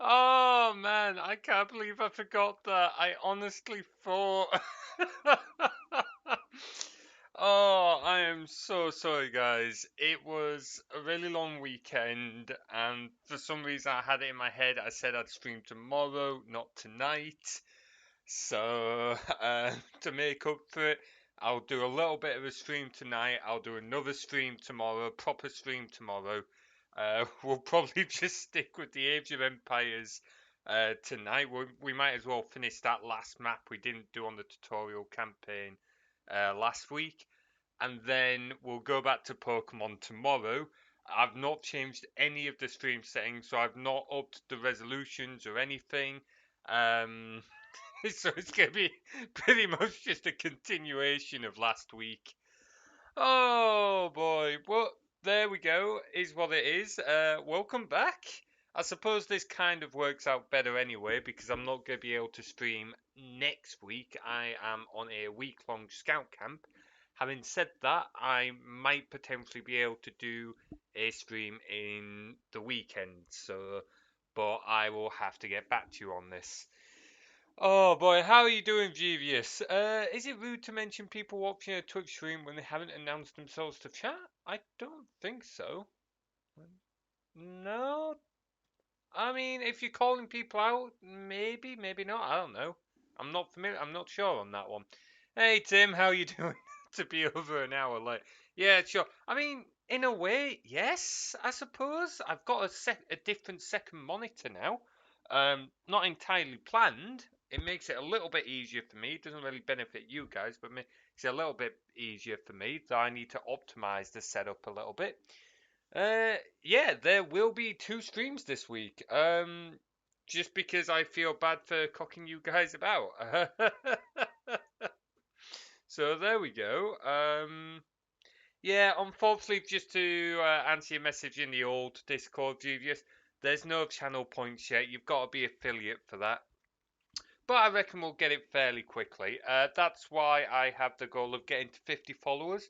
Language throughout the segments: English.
Oh man, I can't believe I forgot that. I honestly thought. Oh, I am so sorry, guys. It was a really long weekend, and for some reason, I had it in my head. I said I'd stream tomorrow, not tonight. So, to make up for it, I'll do a little bit of a stream tonight. I'll do another stream tomorrow, proper stream tomorrow. We'll probably just stick with the Age of Empires tonight. We might as well finish that last map we didn't do on the tutorial campaign last week. And then we'll go back to Pokemon tomorrow. I've not changed any of the stream settings, so I've not upped the resolutions or anything. Um, so it's going to be pretty much just a continuation of last week. Oh boy, well, there we go, is what it is. Welcome back. I suppose this kind of works out better anyway because I'm not going to be able to stream next week. I am on a week-long scout camp. Having said that, I might potentially be able to do a stream in the weekend, so but I will have to get back to you on this. Oh boy, how are you doing, Jeevious? Is it rude to mention people watching a Twitch stream when they haven't announced themselves to chat? I don't think so. No, I mean, if you're calling people out, maybe, maybe not. I don't know. I'm not familiar. I'm not sure on that one. Hey Tim, how you doing? To be over an hour late. Yeah, sure. I mean, in a way, yes. I suppose I've got a different second monitor now. Not entirely planned. It makes it a little bit easier for me. It doesn't really benefit you guys, but makes it a little bit easier for me. So I need to optimize the setup a little bit. Yeah, there will be two streams this week. Just because I feel bad for cocking you guys about. So there we go. Yeah, unfortunately, just to answer your message in the old Discord, Julius, there's no channel points yet. You've got to be affiliate for that. But I reckon we'll get it fairly quickly. That's why I have the goal of getting to 50 followers.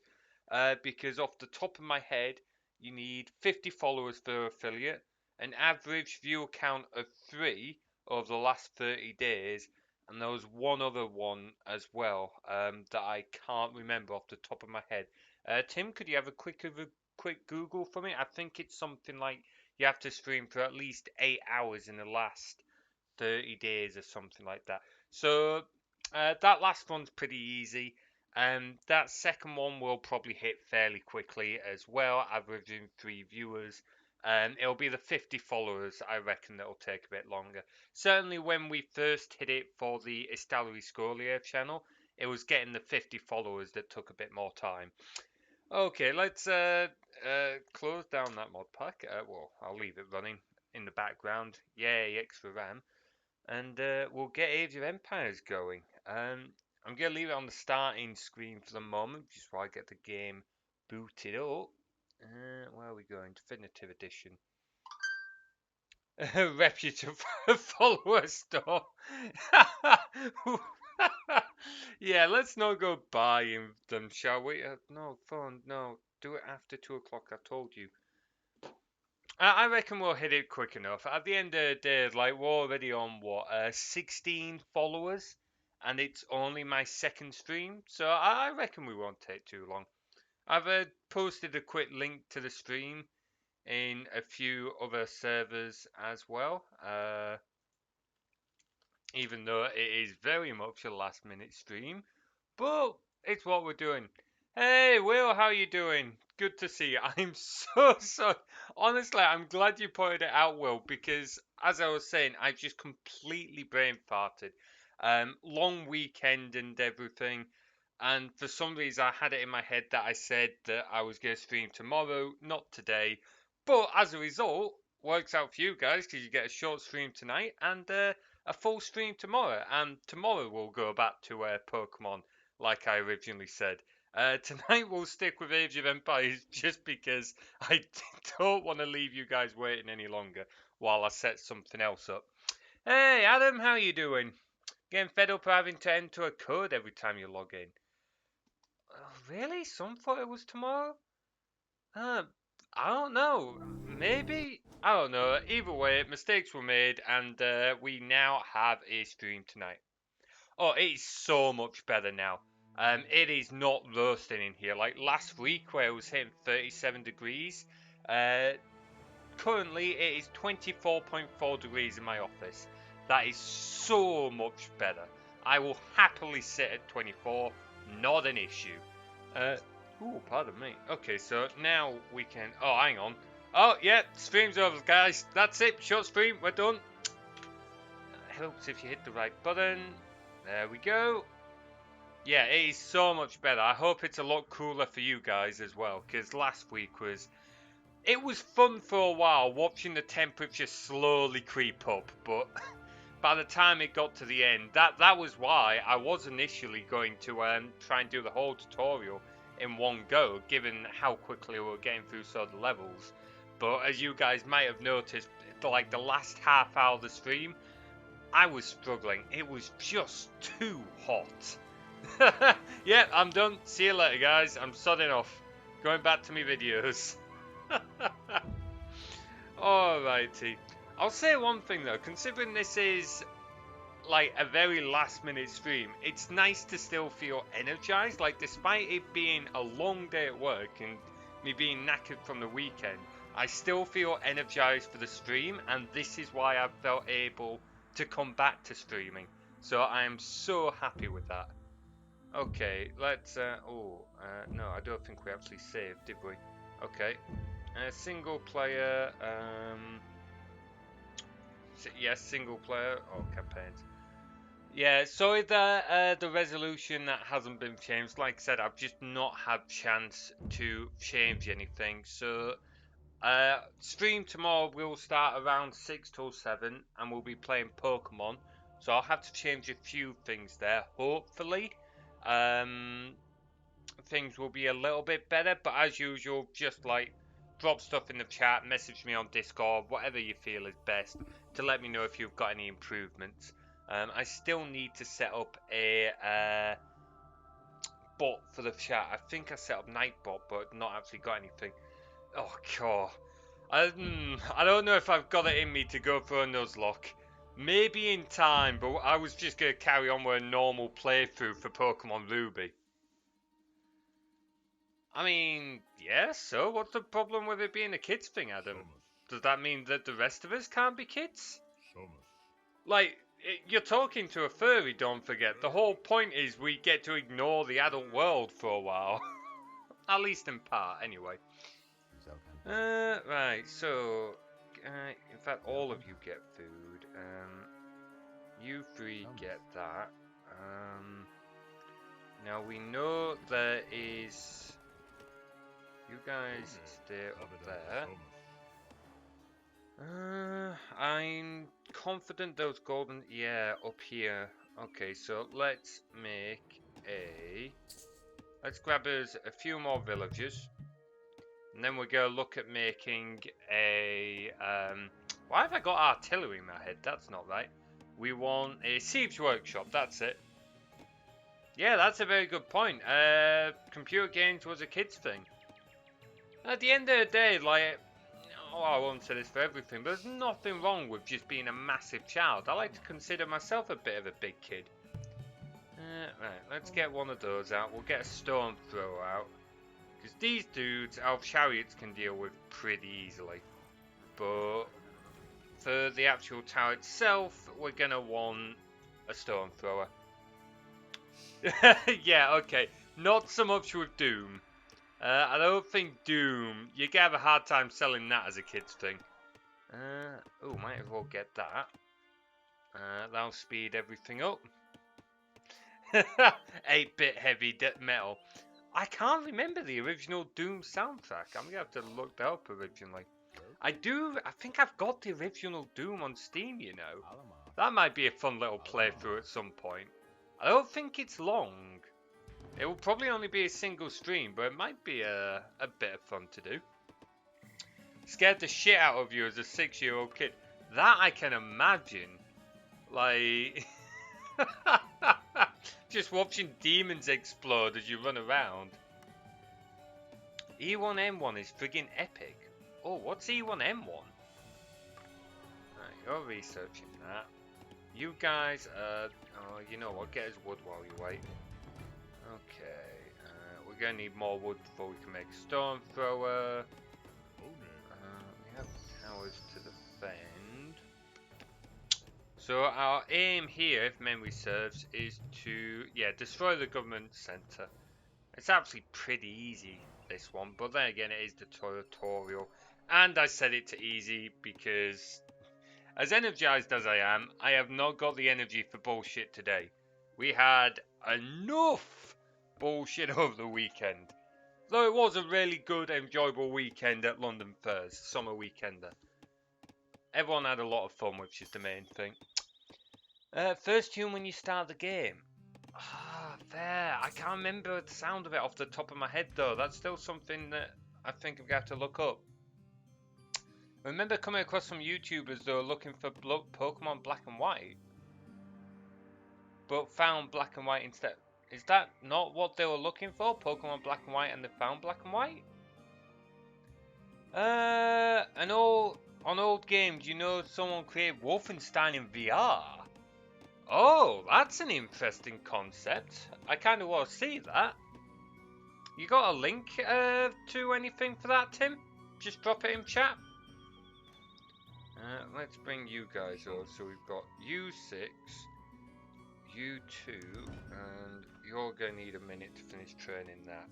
Because off the top of my head, you need 50 followers for affiliate, an average viewer count of 3 over the last 30 days, and there was one other one as well that I can't remember off the top of my head. Tim, could you have a quick Google for me? I think it's something like you have to stream for at least 8 hours in the last 30 days or something like that. So that last one's pretty easy. That second one will probably hit fairly quickly as well, averaging 3 viewers. It'll be the 50 followers, I reckon, that'll take a bit longer. Certainly, when we first hit it for the Estalari Scolia channel, it was getting the 50 followers that took a bit more time. Okay, let's close down that mod pack. Well, I'll leave it running in the background. Yay, extra RAM. And we'll get Age of Empires going. I'm going to leave it on the starting screen for the moment, just while I get the game booted up. Where are we going? Definitive Edition. Reputable follower store. Yeah, let's not go buying them, shall we? No, phone, no. Do it after 2 o'clock, I told you. I reckon we'll hit it quick enough. At the end of the day, like we're already on what 16 followers, and it's only my second stream, so I reckon we won't take too long. I've posted a quick link to the stream in a few other servers as well. Even though it is very much a last minute stream, but it's what we're doing. Hey, Will, how you doing? Good to see you. I'm so sorry. Honestly, I'm glad you pointed it out, Will, because as I was saying, I just completely brain farted. Long weekend and everything, and for some reason I had it in my head that I said that I was going to stream tomorrow, not today. But as a result, works out for you guys because you get a short stream tonight and a full stream tomorrow. And tomorrow we'll go back to Pokemon like I originally said. Tonight we'll stick with Age of Empires just because I don't want to leave you guys waiting any longer while I set something else up. Hey Adam, how you doing? Getting fed up of having to enter a code every time you log in. Oh, really? Some thought it was tomorrow? Uh, I don't know. Maybe? I don't know. Either way, mistakes were made, and we now have a stream tonight. Oh, it is so much better now. It is not roasting in here. Like last week where it was hitting 37 degrees. Uh, Currently it is 24.4 degrees in my office. That is so much better. I will happily sit at 24. Not an issue. Ooh, pardon me. Okay, so now we can... Oh, hang on. Oh, yeah, stream's over, guys. That's it. Short stream. We're done. It helps if you hit the right button. There we go. Yeah, it is so much better. I hope it's a lot cooler for you guys as well, because last week was... It was fun for a while, watching the temperature slowly creep up, but by the time it got to the end, that was why I was initially going to try and do the whole tutorial in one go, given how quickly we were getting through certain levels. But as you guys might have noticed, like the last half hour of the stream, I was struggling. It was just too hot. Yeah, I'm done. See you later, guys. I'm sodding off. Going back to my videos. Alrighty. I'll say one thing though, considering this is like a very last minute stream, it's nice to still feel energized. Like despite it being a long day at work and me being knackered from the weekend, I still feel energized for the stream, and this is why I've felt able to come back to streaming. So I am so happy with that. Okay, let's no, I don't think we actually saved, did we? Okay. Single player, yes, single player, campaigns. Yeah, sorry that the resolution that hasn't been changed. Like I said, I've just not had chance to change anything. So, stream tomorrow will start around 6 till 7, and we'll be playing Pokemon. So I'll have to change a few things there. Hopefully, things will be a little bit better. But as usual, just like drop stuff in the chat, message me on Discord, whatever you feel is best, to let me know if you've got any improvements. I still need to set up a bot for the chat. I think I set up Nightbot, but not actually got anything. Oh, God. I don't know if I've got it in me to go for a Nuzlocke. Maybe in time, but I was just going to carry on with a normal playthrough for Pokemon Ruby. I mean, yeah, so what's the problem with it being a kids thing, Adam? Does that mean that the rest of us can't be kids? Like, you're talking to a furry, don't forget. The whole point is we get to ignore the adult world for a while. At least in part, anyway. Right, so... in fact, all of you get food. You three get that. Now we know there is... You guys stay up there. I'm confident those golden... Yeah, up here. Okay, so let's make a... Let's grab us a few more villagers. And then we're going to look at making a... Why have I got artillery in my head? That's not right. We want a siege workshop. That's it. Yeah, that's a very good point. Computer games was a kid's thing. At the end of the day, like... Oh, I won't say this for everything, but there's nothing wrong with just being a massive child. I like to consider myself a bit of a big kid. Right, let's get one of those out. We'll get a stone thrower out. Because these dudes, our chariots can deal with pretty easily. But for the actual tower itself, we're going to want a stone thrower. Yeah, okay. Not so much with Doom. I don't think Doom, you get have a hard time selling that as a kid's thing. Oh, might as well get that. That'll speed everything up. 8-bit heavy metal. I can't remember the original Doom soundtrack. I'm going to have to look that up originally. I think I've got the original Doom on Steam, you know. That might be a fun little playthrough at some point. I don't think it's long. It will probably only be a single stream, but it might be a bit of fun to do. Scared the shit out of you as a 6-year-old kid. That I can imagine. Like... just watching demons explode as you run around. E1M1 is friggin' epic. Oh, what's E1M1? Right, you're researching that. You guys, oh, you know what? Get us wood while you wait. Okay, we're gonna need more wood before we can make a stone thrower. We have towers to defend. So our aim here, if memory serves, is to, yeah, destroy the government centre. It's actually pretty easy, this one, but then again, it is the tutorial. And I said it to easy because, as energized as I am, I have not got the energy for bullshit today. We had enough bullshit over the weekend. Though it was a really good, enjoyable weekend at London Fairs, summer weekender. Everyone had a lot of fun, which is the main thing. First tune when you start the game. Ah, fair. I can't remember the sound of it off the top of my head, though. That's still something that I think I've got to look up. I remember coming across some YouTubers that were looking for Pokemon Black and White, but found Black and White instead. Is that not what they were looking for? Pokemon Black and White, and they found Black and White? On old games, you know, someone created Wolfenstein in VR. Oh, that's an interesting concept. I kind of want to see that. You got a link to anything for that, Tim? Just drop it in chat. Let's bring you guys over. So we've got U6, U2, and you're going to need a minute to finish training that.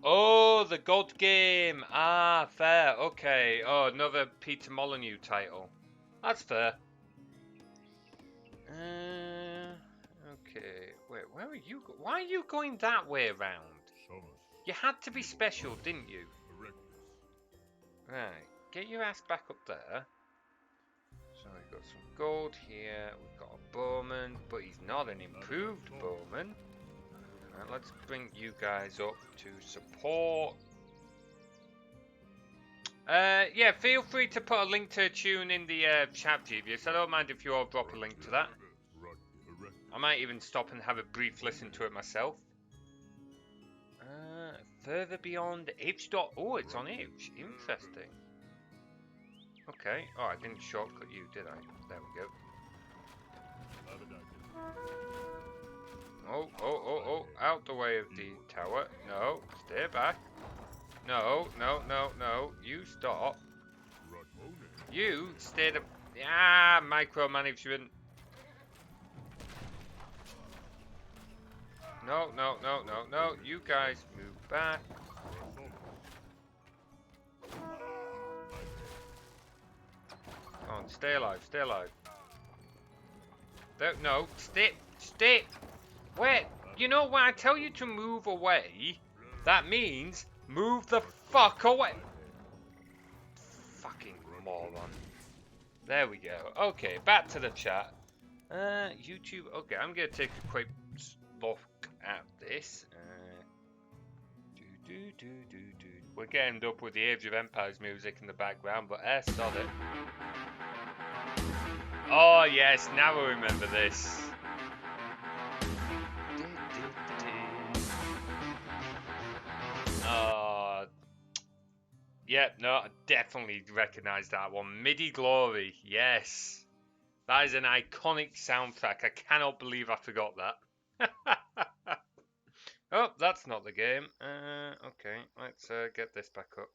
Oh, the God Game. Ah, fair. Okay. Oh, another Peter Molyneux title. That's fair. Okay. Wait, where are you? Why are you going that way around? You had to be special, didn't you? Right. Get your ass back up there. So we've got some gold here. We've got a bowman, but he's not an improved bowman. Right, let's bring you guys up to support. Yeah, feel free to put a link to a tune in the chat, Jeevious. I don't mind if you all drop a link to that. I might even stop and have a brief listen to it myself. Further beyond H. Oh, it's on H. Interesting. Okay. Oh, I didn't shortcut you, did I? There we go. Oh, out the way of the tower. No, stay back. No, you stop. You stay the... Ah, micromanagement. No, you guys move back. Come on, stay alive. No, stay. Wait, you know when I tell you to move away, that means move the fuck away. Fucking moron. There we go. Okay, back to the chat. YouTube. Okay, I'm gonna take a quick look at this. We're getting up with the Age of Empires music in the background, but sod it. Oh yes, now I remember this. Yep, no, I definitely recognise that one. MIDI Glory, yes. That is an iconic soundtrack. I cannot believe I forgot that. Oh, that's not the game. Okay, let's get this back up.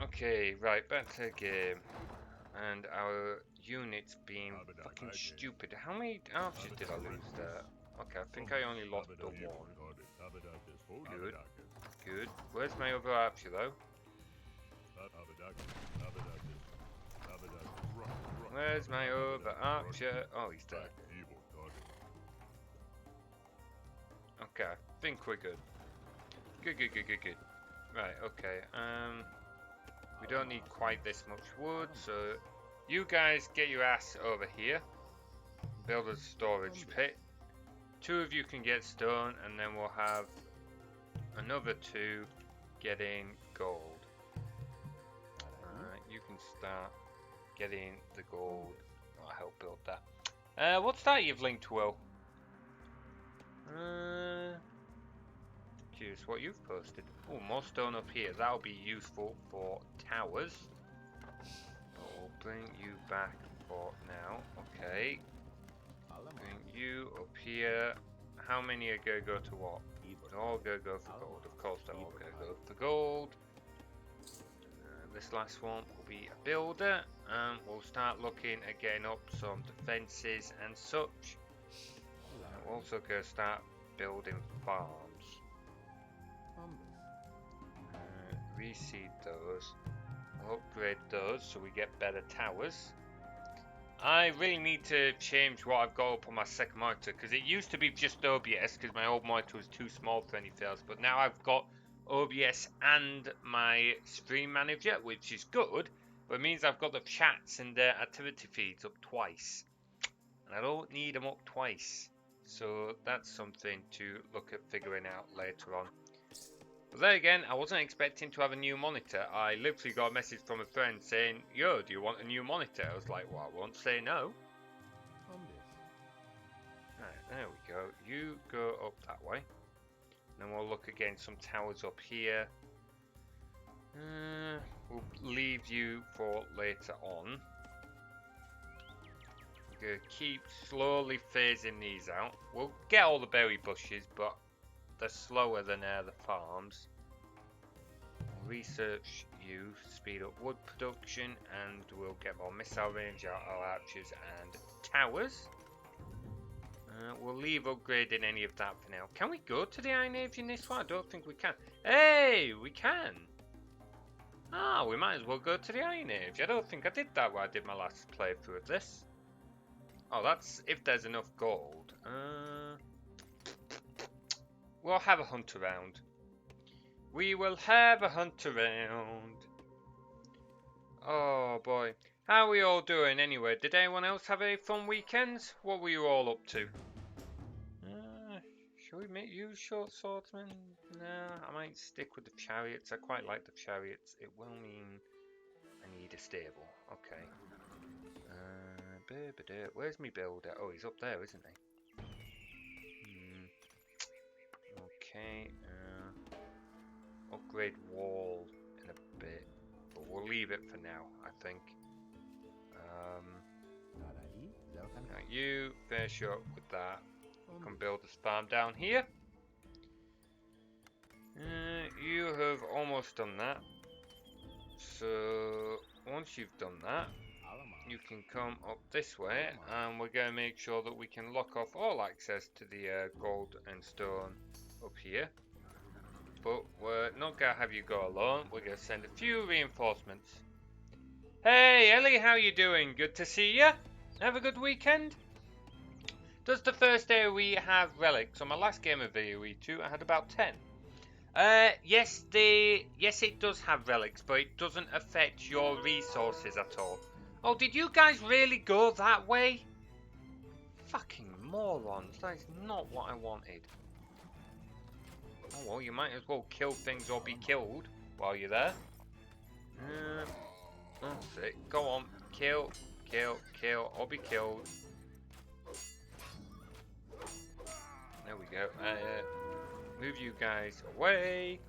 Okay, right, back to the game. And our units being fucking stupid. How many archers did I lose there? Okay, I think I only lost the one. Good. Where's my other archer though? Where's my other archer? Oh, he's dead. Okay, I think we're good. Good. Right, okay. We don't need quite this much wood, so you guys get your ass over here. Build a storage pit. 2 of you can get stone, and then we'll have another 2 getting gold. You can start getting the gold. I'll help build that. What's that you've linked, Will? curious what you've posted. Oh, more stone up here. That'll be useful for towers. But we'll bring you back for now. Okay. Bring you up here. How are gonna go to what? They're all gonna go for gold. Of course they're all gonna go for gold. This last one will be a builder. We'll start looking at getting up some defences and such. We're also going to start building farms. Reseed those. We'll upgrade those so we get better towers. I really need to change what I've got up on my second monitor, because it used to be just OBS because my old monitor was too small for anything else, but now I've got OBS and my stream manager, which is good, but it means I've got the chats and the activity feeds up twice, and I don't need them up twice, so that's something to look at figuring out later on. But then again, I wasn't expecting to have a new monitor. I literally got a message from a friend saying, yo, do you want a new monitor? I was like, well, I won't say no. Right, there we go. You go up that way. Then we'll look again some towers up here. We'll leave you for later on. We're going to keep slowly phasing these out. We'll get all the berry bushes, but they're slower than the farms. Research you, speed up wood production, and we'll get more missile range out our archers and towers. We'll leave upgrading any of that for now. Can we go to the Iron Age in this one? I don't think we can. Hey, we can! Ah, we might as well go to the Iron Age. I don't think I did that when I did my last playthrough of this. Oh, that's if there's enough gold. We'll have a hunt around. We will have a hunt around. Oh boy. How are we all doing anyway? Did anyone else have any fun weekends? What were you all up to? Shall we make you short swordsman? No, I might stick with the chariots. I quite like the chariots. It will mean I need a stable. Okay. Where's me builder? Oh, he's up there, isn't he? Okay. Upgrade wall in a bit, but we'll leave it for now, I think. You finish up with that. We can build this farm down here. You have almost done that. So once you've done that, you can come up this way, and we're going to make sure that we can lock off all access to the gold and stone up here. But we're not going to have you go alone. We're going to send a few reinforcements. Hey Ellie, how you doing? Good to see you. Have a good weekend. Does the first day we have relics? On my last game of VOE2 I had about 10. Yes it does have relics, but it doesn't affect your resources at all. Oh, did you guys really go that way? Fucking morons, that is not what I wanted. Oh well, you might as well kill things or be killed while you're there. That's it. Go on, kill, or be killed. There we go. Move you guys away.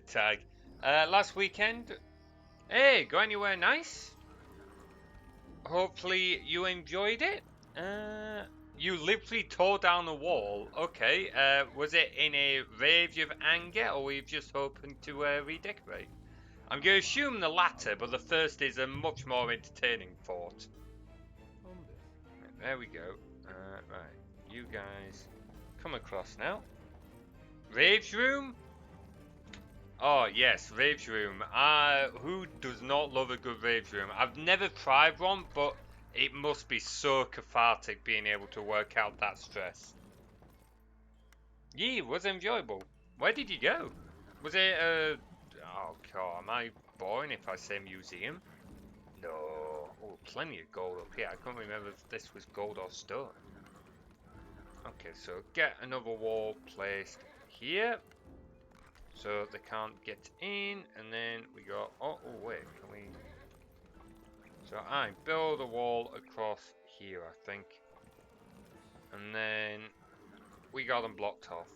Tag. Last weekend. Hey, go anywhere nice? Hopefully you enjoyed it. You literally tore down a wall. Okay. Was it in a rage of anger, or were you just hoping to redecorate? I'm going to assume the latter, but the first is a much more entertaining thought. There we go. Right, you guys come across now. Rage room? Oh yes, rage room. Who does not love a good rage room? I've never tried one, but it must be so cathartic being able to work out that stress. Yeah, it was enjoyable. Where did you go? Was it oh god, am I boring if I say museum? No. Oh, plenty of gold up here. I can't remember if this was gold or stone. Okay, so get another wall placed here, so they can't get in, and then we go. Oh wait, can we? So I build a wall across here, I think, and then we got them blocked off.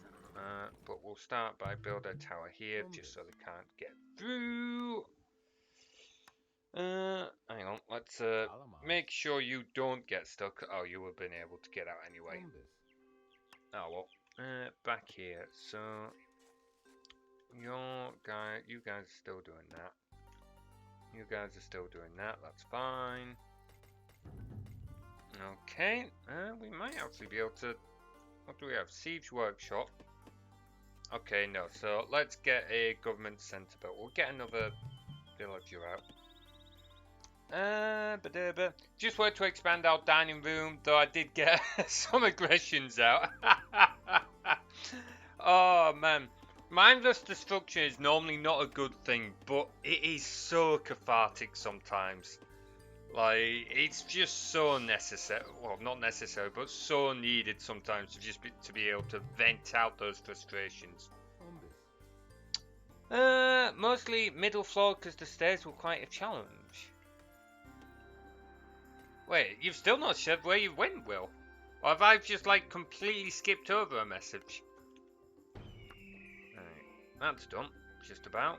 But we'll start by building a tower here, just so they can't get through. Hang on, let's make sure you don't get stuck. Oh, you would have been able to get out anyway. Oh well, back here. So you guys are still doing that. You guys are still doing that. That's fine. Okay, we might actually be able to. What do we have? Siege workshop. Okay, no. So let's get a government centre built. We'll get another villager out. Just wanted to expand our dining room, though I did get some aggressions out. Oh man, mindless destruction is normally not a good thing, but it is so cathartic sometimes. Like, it's just so necessary. Well, not necessary, but so needed sometimes to be able to vent out those frustrations. Mostly middle floor because the stairs were quite a challenge. Wait, you've still not said where you went, Will? Or have I just, like, completely skipped over a message? Right, that's done. Just about.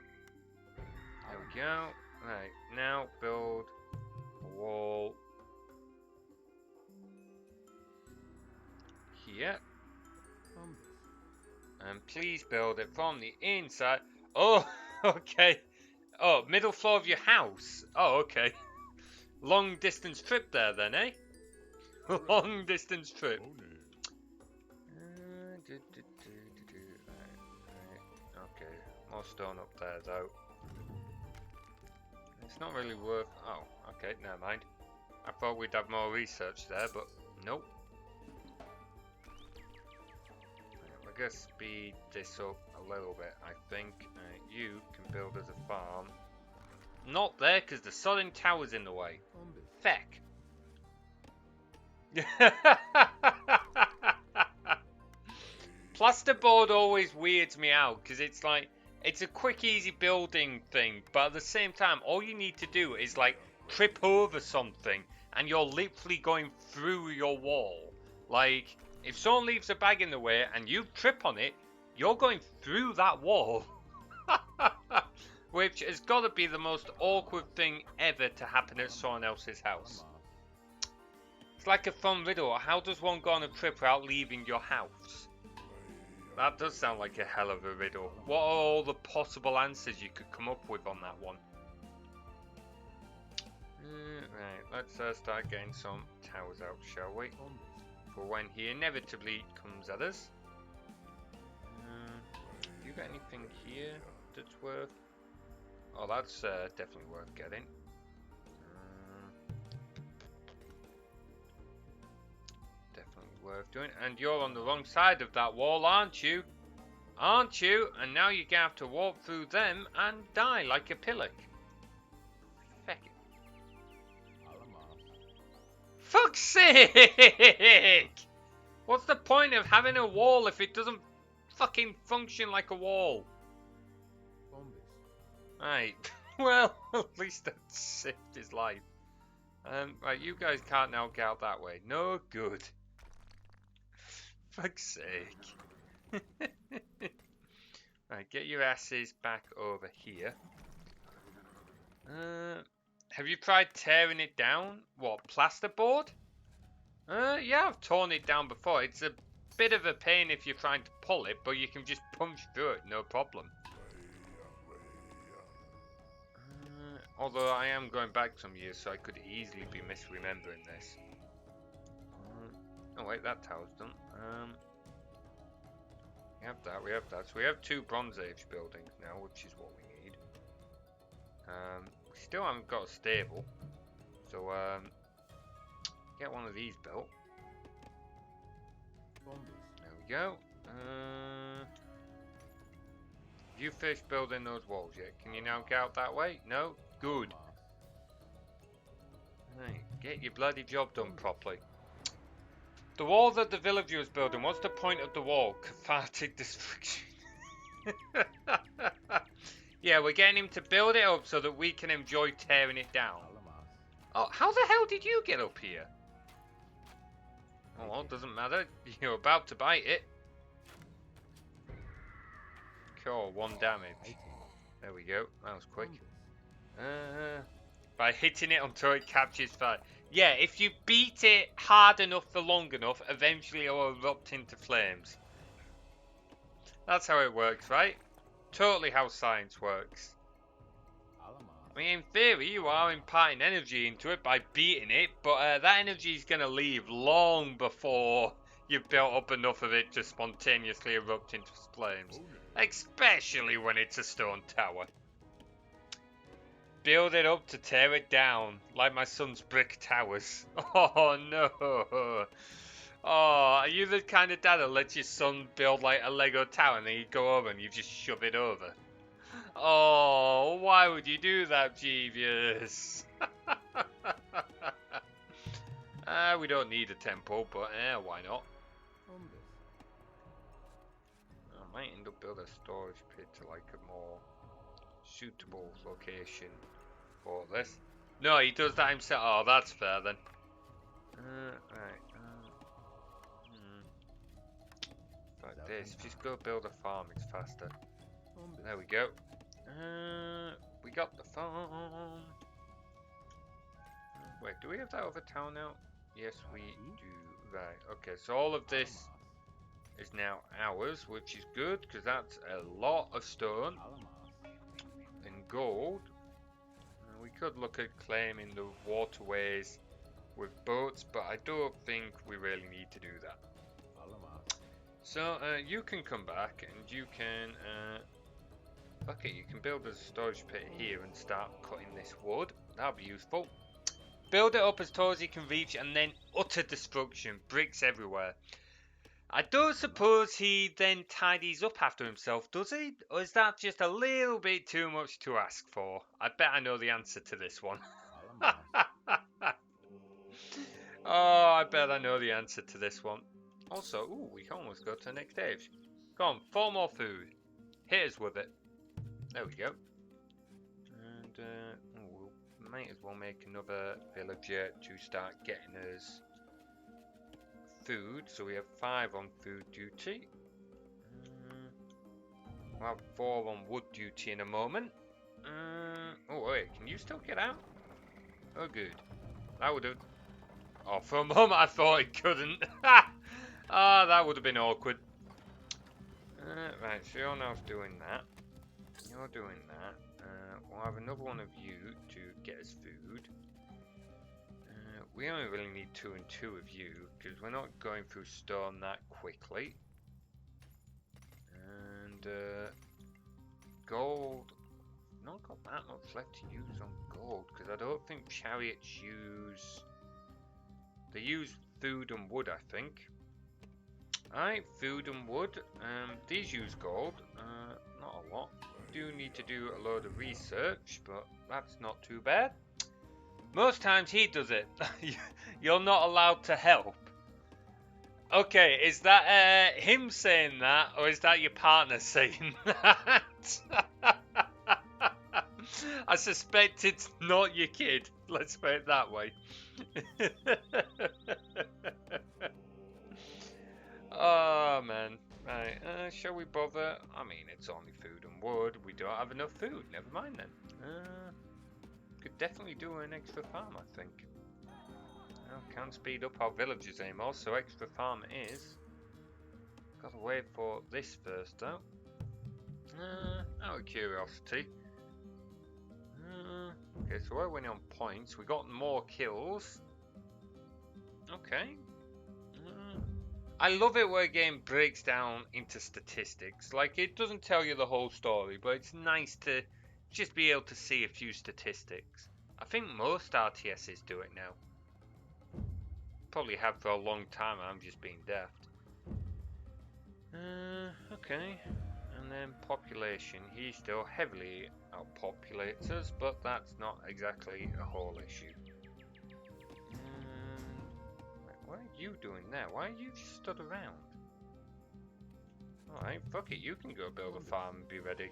There we go. Right, now build a wall. Here. And please build it from the inside. Oh, okay. Oh, middle floor of your house. Oh, okay. Long distance trip there then, eh? Long distance trip. Okay, more stone up there though. It's not really worth. Oh, okay, never mind. I thought we'd have more research there, but nope. We're gonna speed this up a little bit, I think. You can build as a farm. Not there, because the sodding tower's in the way. Feck. Plasterboard always weirds me out, because it's like, it's a quick, easy building thing, but at the same time, all you need to do is, like, trip over something, and you're literally going through your wall. Like, if someone leaves a bag in the way, and you trip on it, you're going through that wall. Which has got to be the most awkward thing ever to happen at someone else's house. It's like a fun riddle. How does one go on a trip without leaving your house? That does sound like a hell of a riddle. What are all the possible answers you could come up with on that one? Right, let's start getting some towers out, shall we? For when he inevitably comes at us. Do you got anything here that's worth? Oh, that's definitely worth getting. Definitely worth doing. And you're on the wrong side of that wall, aren't you? Aren't you? And now you're going to have to walk through them and die like a pillock. Feck it. Fuck's sake! What's the point of having a wall if it doesn't fucking function like a wall? Right, well, at least that saved his life. Right, you guys can't now get out that way. No good. Fuck's sake. Right, get your asses back over here. Have you tried tearing it down? What, plasterboard? Yeah, I've torn it down before. It's a bit of a pain if you're trying to pull it, but you can just punch through it, no problem. Although I am going back some years, so I could easily be misremembering this. Oh wait, that tower's done. We have that. So we have 2 Bronze Age buildings now, which is what we need. We still haven't got a stable. So, get one of these built. There we go. You finished building those walls yet? Can you now get out that way? No? Good. Right, get your bloody job done properly. The wall that the villager was building, what's the point of the wall? Cathartic destruction. Yeah, we're getting him to build it up so that we can enjoy tearing it down. Oh, how the hell did you get up here? Oh, well, doesn't matter. You're about to bite it. Cool, 1 damage. There we go. That was quick. By hitting it until it captures fire. Yeah, if you beat it hard enough for long enough, eventually it will erupt into flames. That's how it works, right? Totally how science works. I mean, in theory, you are imparting energy into it by beating it, but that energy is going to leave long before you've built up enough of it to spontaneously erupt into flames. Especially when it's a stone tower. Build it up to tear it down, like my son's brick towers. Oh no! Oh, are you the kind of dad that lets your son build like a Lego tower and then you go over and you just shove it over? Oh, why would you do that, Jeevious? We don't need a temple, but why not? I might end up building a storage pit to like a more suitable location for this. No, he does that himself. Oh, that's fair then. Right. Like this. Just go build a farm. It's faster. There we go. We got the farm. Wait, do we have that other town now? Yes, we do. Right. Okay. So all of this is now ours, which is good because that's a lot of stone and gold. We could look at claiming the waterways with boats, but I don't think we really need to do that. So you can come back and you can okay, you can build a storage pit here and start cutting this wood. That'll be useful. Build it up as tall as you can reach and then utter destruction. Bricks everywhere. I don't suppose he then tidies up after himself, does he? Or is that just a little bit too much to ask for? I bet I know the answer to this one. Oh, I bet I know the answer to this one. Also, ooh, we can almost go to the next stage. Go on, 4 more food. Hit us with it. There we go. And we might as well make another villager to start getting us food. So we have 5 on food duty. We'll have 4 on wood duty in a moment. Oh wait, can you still get out? Oh good. That would have... Oh, for a moment I thought it couldn't. Ah, that would have been awkward. Right, so you're now doing that. You're doing that. We'll have another one of you to get us food. We only really need 2 and 2 of you because we're not going through stone that quickly. And gold. Not got that much left to use on gold because I don't think chariots use. They use food and wood, I think. Alright, food and wood. These use gold. Not a lot. Do need to do a load of research, but that's not too bad. Most times he does it. You're not allowed to help. Okay, is that him saying that, or is that your partner saying that? I suspect it's not your kid. Let's put it that way. Oh man. Right, shall we bother? I mean, it's only food and wood. We don't have enough food. Never mind then. Could definitely do an extra farm, I think. Can speed up our villagers anymore, so extra farm is. Gotta wait for this first though. Out of curiosity. Okay, so we're winning on points. We got more kills. Okay. I love it where a game breaks down into statistics. Like, it doesn't tell you the whole story, but it's nice to just be able to see a few statistics. I think most RTSs do it now. Probably have for a long time, I'm just being daft. Okay. And then population. He still heavily outpopulates us, but that's not exactly a whole issue. What are you doing there? Why are you just stood around? Alright, fuck it, you can go build a farm and be ready.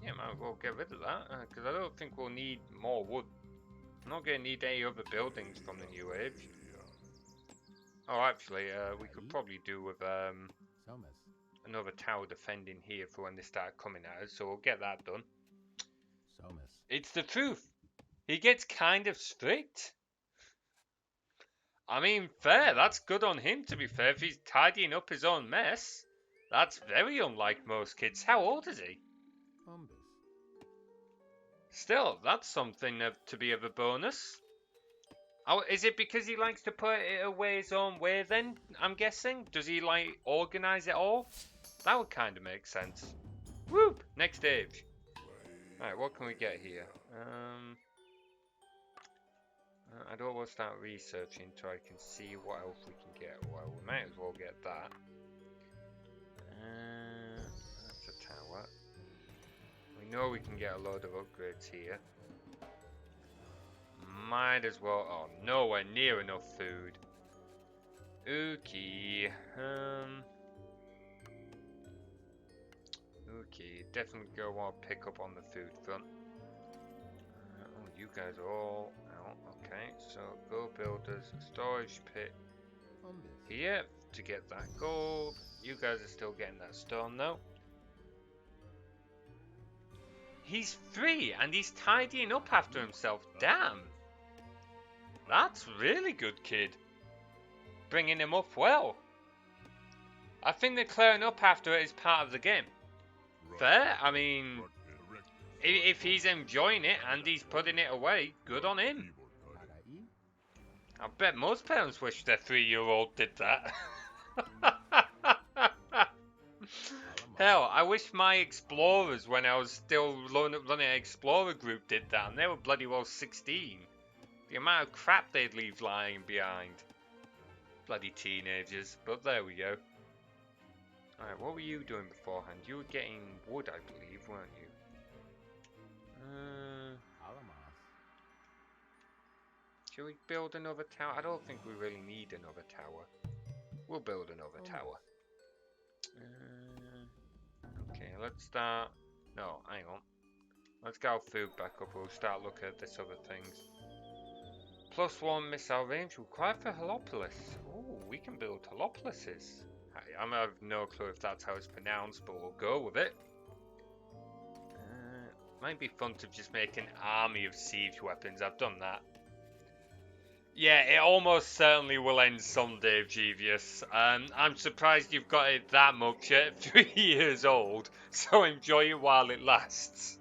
Yeah, might as well get rid of that, because I don't think we'll need more wood. I'm not going to need any other buildings from the new age. Oh, actually, we could probably do with another tower defending here for when they start coming at us, so we'll get that done. It's the truth. He gets kind of strict. I mean, fair. That's good on him, to be fair. If he's tidying up his own mess, that's very unlike most kids. How old is he? Still, that's something to be of a bonus. Oh, is it because he likes to put it away his own way then, I'm guessing? Does he, like, organise it all? That would kind of make sense. Whoop! Next stage. Alright, what can we get here? I don't want to start researching until I can see what else we can get. Well, we might as well get that. That's a tower. We know we can get a load of upgrades here. Might as well. Oh, nowhere near enough food. Okay. Okay, definitely go want to pick up on the food front. Oh, you guys are all out. Okay, so go builders, storage pit here to get that gold. You guys are still getting that stone though. He's free and he's tidying up after himself. Damn. That's really good, kid. Bringing him up well. I think that clearing up after it is part of the game. Fair. I mean, if he's enjoying it and he's putting it away, good on him. I bet most parents wish their 3-year-old did that. Hell, I wish my explorers, when I was still running an explorer group, did that, and they were bloody well 16. The amount of crap they'd leave lying behind. Bloody teenagers, but there we go. Alright, what were you doing beforehand? You were getting wood, I believe, weren't you? Should we build another tower? I don't think we really need another tower. We'll build another tower. Okay, let's start. No, hang on. Let's get our food back up. We'll start looking at this other things. +1 missile range required for Holopolis. Oh, we can build Holopolises. I have no clue if that's how it's pronounced, but we'll go with it. Might be fun to just make an army of siege weapons. I've done that. Yeah, it almost certainly will end someday, Jeevious. I'm surprised you've got it that much at 3 years old, so enjoy it while it lasts.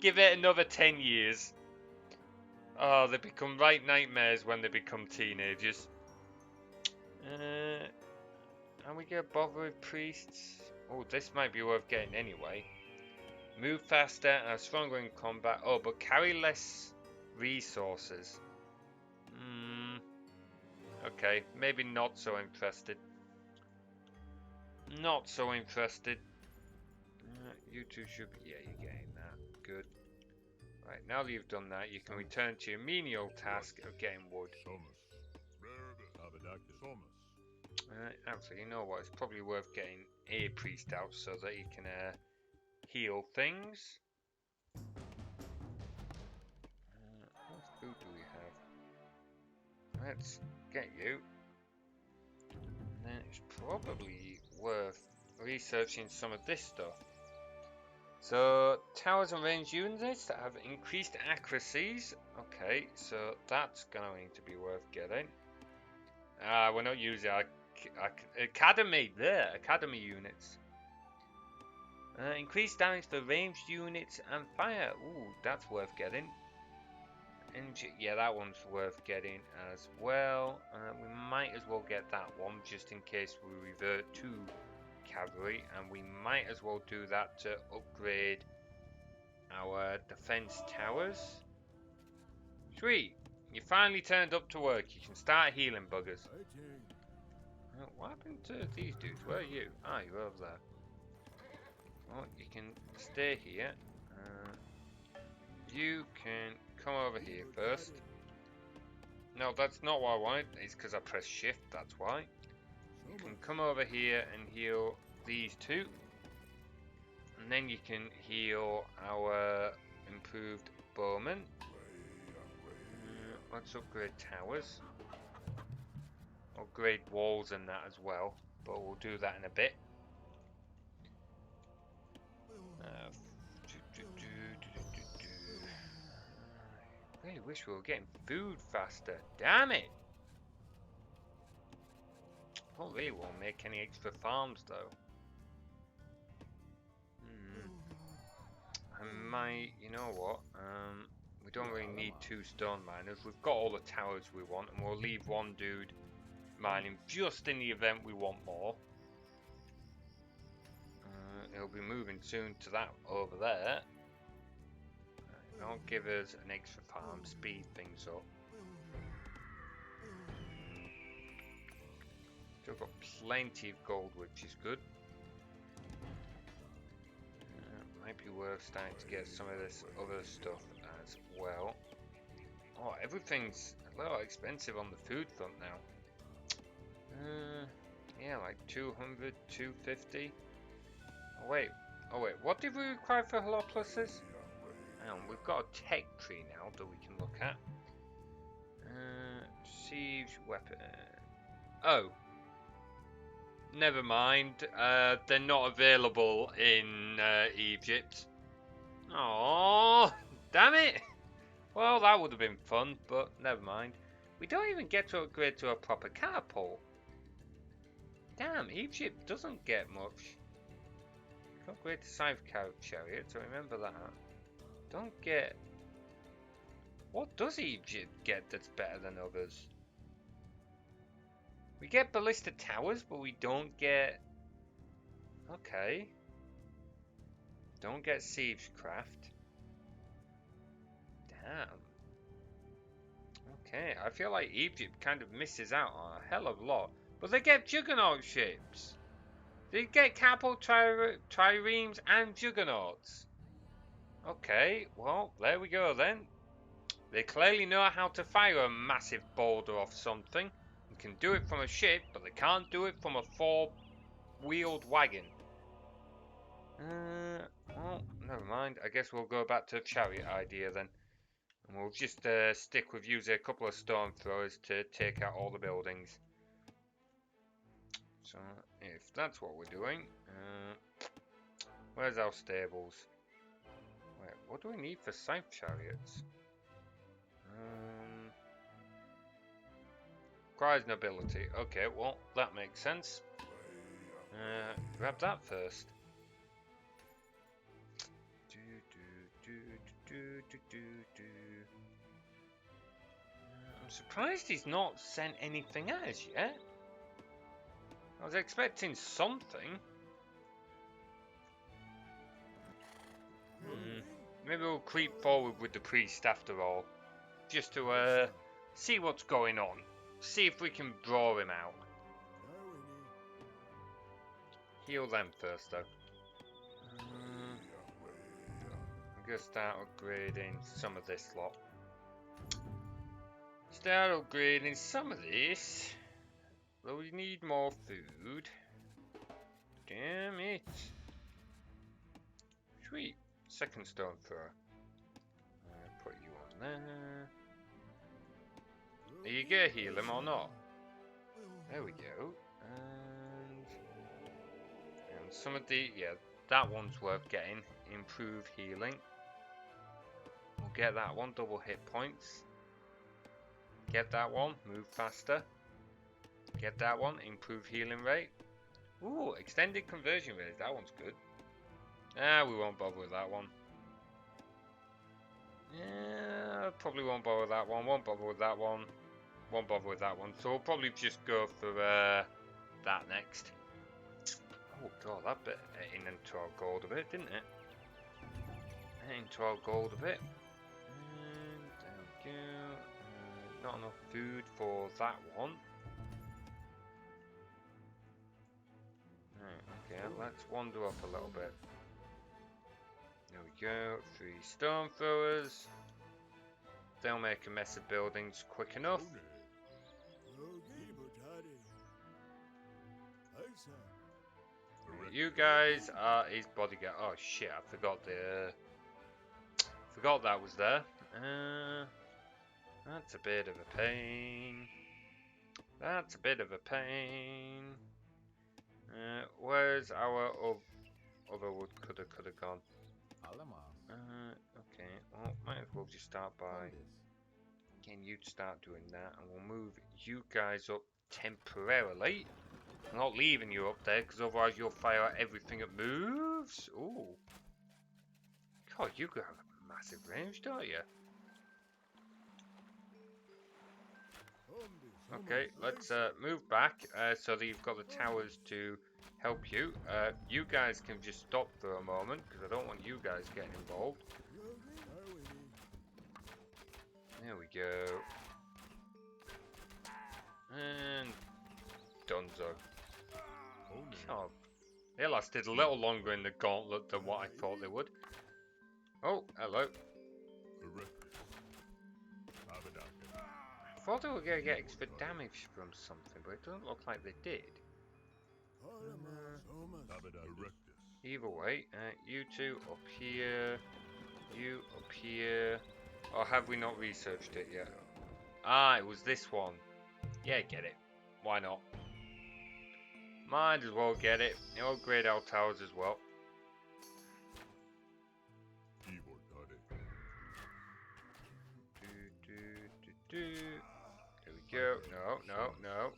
Give it another 10 years. Oh, they become right nightmares when they become teenagers. And we get bother with priests. Oh, this might be worth getting anyway. Move faster and stronger in combat. Oh, but carry less resources. Okay, maybe not so interested. Not so interested. You two should be... Yeah, you're getting that. Good. Right, now that you've done that, you can return to your menial task of getting wood. Actually, you know what? It's probably worth getting a priest out so that he can heal things. What food do we have? Let's get you. And then it's probably worth researching some of this stuff. So, towers and range units that have increased accuracies. Okay, so that's going to be worth getting. We're not using our academy there. Academy units. Increased damage for ranged units and fire. Ooh, that's worth getting. Yeah, that one's worth getting as well. We might as well get that one just in case we revert to cavalry, and we might as well do that to upgrade our defense towers. Sweet, you finally turned up to work. You can start healing buggers. What happened to these dudes? Where are you? Ah, you're over there. Oh, you can stay here. You can come over here first. No, that's not what I wanted. It's because I pressed shift, that's why. You can come over here and heal these two. And then you can heal our improved bowmen. Let's upgrade towers. upgrade walls and that as well, but we'll do that in a bit. I really wish we were getting food faster. Damn it! I don't really want to make any extra farms though. I might, you know what? We don't really need 2 stone miners. We've got all the towers we want, and we'll leave 1 dude mining just in the event we want more. He'll be moving soon to that over there. Don't give us an extra farm, speed things up. Still got plenty of gold, which is good. Might be worth starting to get some of this other stuff as well. Oh, everything's a little expensive on the food front now. Yeah, like 200, 250. Oh wait, what did we require for Holoplaces? We've got a tech tree now that we can look at. Siege weapon. Oh. Never mind. They're not available in Egypt. Oh, damn it! Well, that would have been fun, but never mind. We don't even get to upgrade to a proper catapult. Damn, Egypt doesn't get much. Upgrade to Scythe Chariot, so remember that. Don't get... What does Egypt get that's better than others? We get Ballista Towers, but we don't get... Okay. Don't get Siegecraft. Damn. Okay, I feel like Egypt kind of misses out on a hell of a lot. But they get Juggernaut ships. They get catapult triremes and Juggernauts. Okay, well, there we go then. They clearly know how to fire a massive boulder off something. They can do it from a ship, but they can't do it from a 4-wheeled wagon. Well, never mind. I guess we'll go back to the chariot idea then. And we'll just stick with using a couple of storm throwers to take out all the buildings. So, if that's what we're doing, where's our stables? Wait, what do we need for scythe chariots? Requires nobility. Okay, well, that makes sense. Grab that first. I'm surprised he's not sent anything at us yet. I was expecting something. Maybe we'll creep forward with the priest after all. Just to see what's going on. See if we can draw him out. Heal them first though. I'm going to start upgrading some of this lot. Start upgrading some of this. But we need more food. Damn it. Sweet. Second stone thrower. Put you on there. Are you gonna heal him or not? There we go. And some of the... Yeah, that one's worth getting. Improve healing. We'll get that one. Double hit points. Get that one. Move faster. Get that one. Improve healing rate. Ooh, extended conversion rate. That one's good. We won't bother with that one. Yeah, probably won't bother with that one. Won't bother with that one. Won't bother with that one. So we'll probably just go for that next. Oh god, that bit ate into our gold a bit, didn't it? Ate into our gold a bit. And there we go. Not enough food for that one. Right, okay, let's wander up a little bit. There we go, 3 stone throwers. They'll make a mess of buildings quick enough. You guys are his bodyguard. Oh shit, I forgot that was there. That's a bit of a pain. That's a bit of a pain. Where's our other wood coulda gone? Okay, well, might as well just start by getting you to start doing that, and we'll move you guys up temporarily. I'm not leaving you up there, because otherwise you'll fire at everything that moves. Ooh. God, you got a massive range, don't you? Okay, let's move back so that you've got the towers to help you. You guys can just stop for a moment, because I don't want you guys getting involved. There we go. And donezo. Oh, they lasted a little longer in the gauntlet than what I thought they would. Oh, hello. I thought they were going to get extra damage from something, but it doesn't look like they did. Either way, you two up here, you up here. Or have we not researched it yet? Ah, it was this one. Yeah, get it. Why not? Might as well get it. It'll upgrade our towers as well. There we go. No.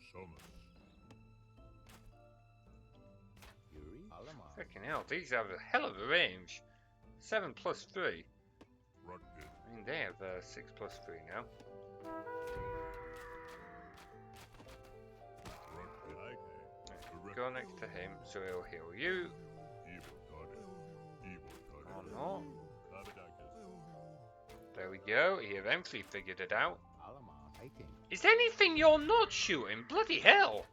Freaking hell, these have a hell of a range. 7 plus 3. I mean, they have 6 plus 3 now. Go next to him, so he'll heal you. Or not. There we go, he eventually figured it out. Is there anything you're not shooting? Bloody hell!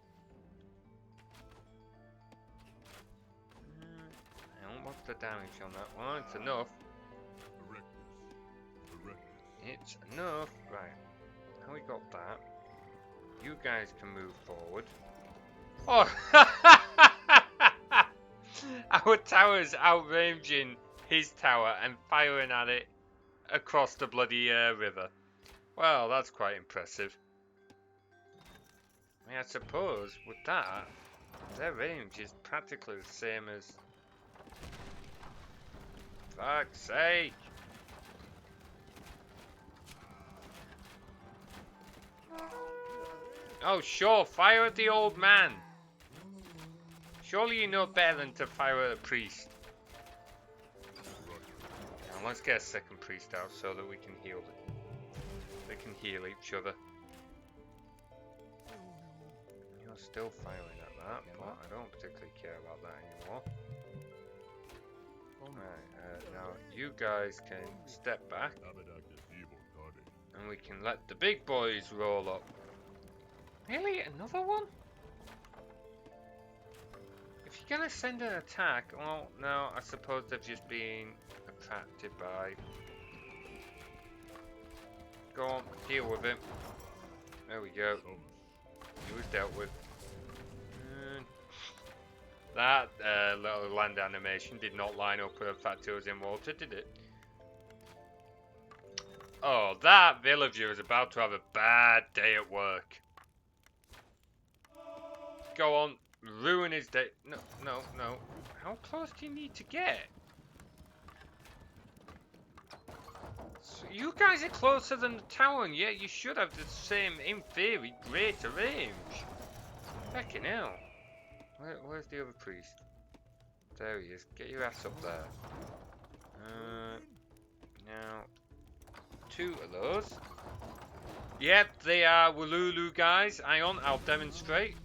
What's the damage on that one? It's enough. It's enough. Right. Now we got that. You guys can move forward. Oh! Our tower's outranging his tower and firing at it across the bloody river. Well, that's quite impressive. I mean, I suppose with that, their range is practically the same as... Fuck's sake! Oh, sure, fire at the old man. Surely you know better than to fire at a priest. Now let's get a second priest out so that we can heal them. They can heal each other. You're still firing at that, but I don't particularly care about that anymore. Right, now you guys can step back. And we can let the big boys roll up. Really? Another one? If you're gonna send an attack, well, no, I suppose they've just been attracted by... Go on, deal with him. There we go. He was dealt with. That little land animation did not line up with the fact it was in water, did it? Oh, that villager is about to have a bad day at work. Go on, ruin his day. No. How close do you need to get? So you guys are closer than the tower, and yet you should have the same, in theory, greater range. Fucking hell. Where's the other priest? There he is. Get your ass up there. Now, 2 of those. Yep, they are Walulu guys. Ion, I'll demonstrate.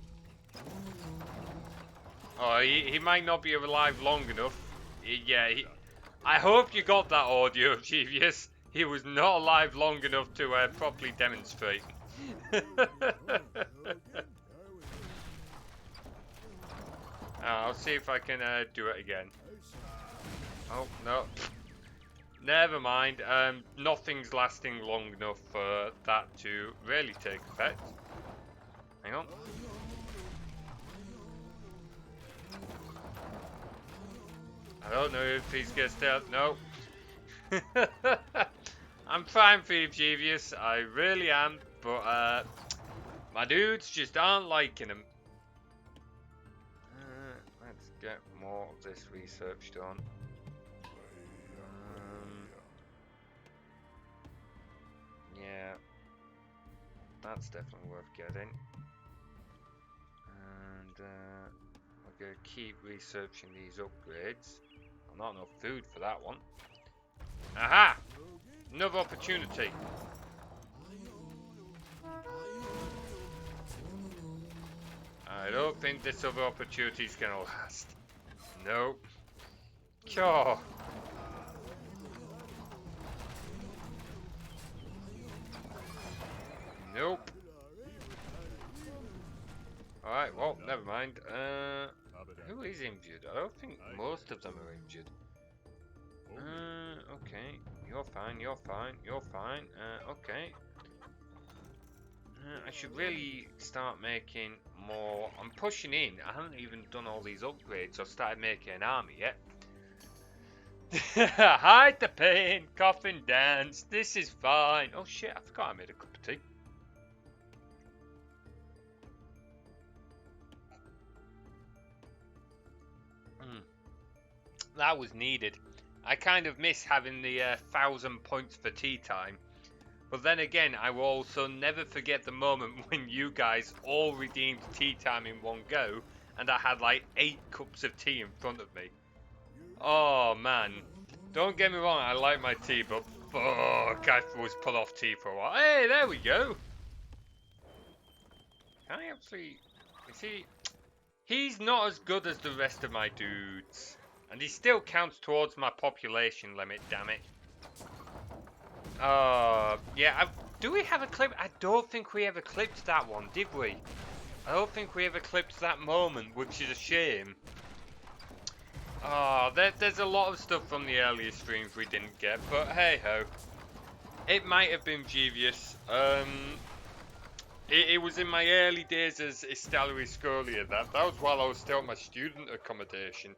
Oh, he might not be alive long enough. I hope you got that audio, Genius. He was not alive long enough to properly demonstrate. I'll see if I can do it again. Oh, no. Never mind. Nothing's lasting long enough for that to really take effect. Hang on. I don't know if he's gonna stay out. No. I'm trying for you, Jeevious. I really am. But My dudes just aren't liking them. Let's get more of this research done. Yeah, that's definitely worth getting. And we're going to keep researching these upgrades. Not enough food for that one. Aha! Another opportunity. I don't think this other opportunity is going to last. Nope. Sure. Nope. Alright, well, never mind. Who is injured? I don't think most of them are injured. Okay. You're fine, you're fine, you're fine. Okay. I should really start making more. I'm pushing in. I haven't even done all these upgrades or started making an army yet. Hide the pain, cough and dance. This is fine. Oh shit, I forgot I made a cup of tea. That was needed. I kind of miss having the 1,000 points for tea time. But then again, I will also never forget the moment when you guys all redeemed tea time in one go, and I had like 8 cups of tea in front of me. Oh man. Don't get me wrong, I like my tea, but fuck, I was put off tea for a while. Hey, there we go. Can I actually... Is he... He's not as good as the rest of my dudes. And he still counts towards my population limit, damn it. Yeah, do we have a clip? I don't think we ever clipped that one, did we? I don't think we ever clipped that moment, which is a shame. There's a lot of stuff from the earlier streams we didn't get, but hey ho. It might have been devious. It was in my early days as Stellary Scolia. That was while I was still at my student accommodation.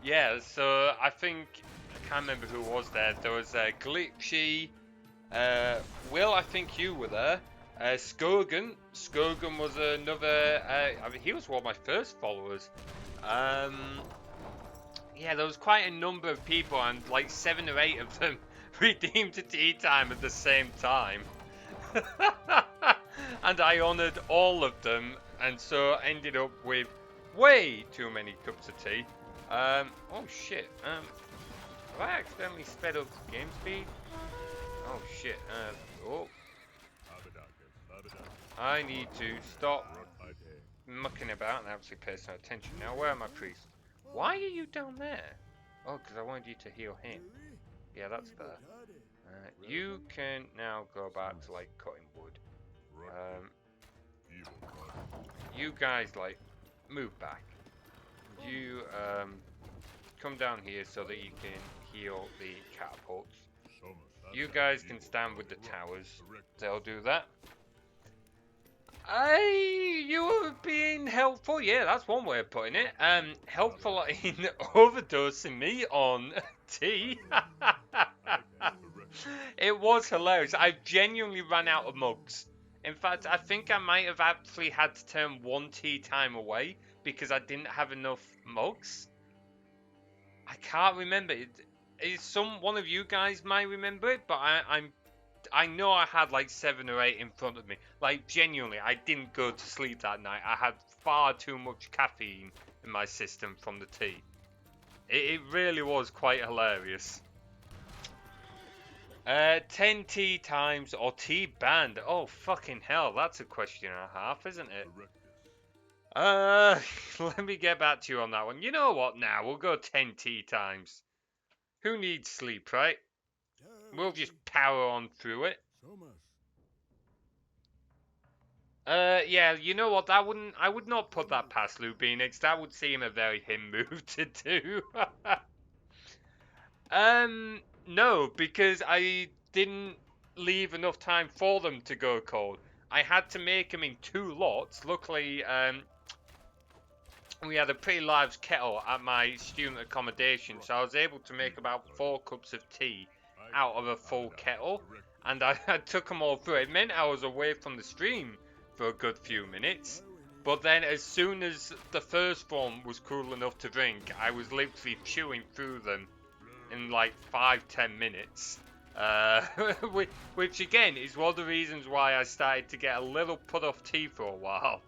Yeah, so I think... I can't remember who was there. There was Glitchy, Will, I think you were there. Skogan was another. I mean, he was one of my first followers. Yeah, there was quite a number of people, and like 7 or 8 of them redeemed to tea time at the same time. And I honoured all of them, and so ended up with way too many cups of tea. Oh shit. Have I accidentally sped up game speed? Oh shit. Oh. I need to stop mucking about and actually pay some attention. Now, where are my priests? Why are you down there? Oh, because I wanted you to heal him. Yeah, that's better. You can now go back to, like, cutting wood. You guys, like, move back. You, come down here so that you can heal the catapults. You guys can stand with the towers. They'll do that. You were being helpful. Yeah, that's one way of putting it. Helpful in overdosing me on tea. It was hilarious. I genuinely ran out of mugs. In fact, I think I might have actually had to turn 1 tea time away because I didn't have enough mugs. I can't remember. One of you guys might remember it, but I know I had like 7 or 8 in front of me. Like, genuinely, I didn't go to sleep that night. I had far too much caffeine in my system from the tea. It really was quite hilarious. 10 tea times or tea banned? Oh, fucking hell, that's a question and a half, isn't it? Let me get back to you on that one. You know what, now, we'll go 10 tea times. Who needs sleep, right? We'll just power on through it. Yeah, you know what, I would not put that past Lubinix. That would seem a very him move to do. No, because I didn't leave enough time for them to go cold. I had to make them in 2 lots. Luckily, we had a pretty large kettle at my student accommodation, so I was able to make about 4 cups of tea out of a full kettle. and I took them all through. It meant I was away from the stream for a good few minutes. But then as soon as the first one was cool enough to drink, I was literally chewing through them in like 5-10 minutes. Which again is one of the reasons why I started to get a little put off tea for a while.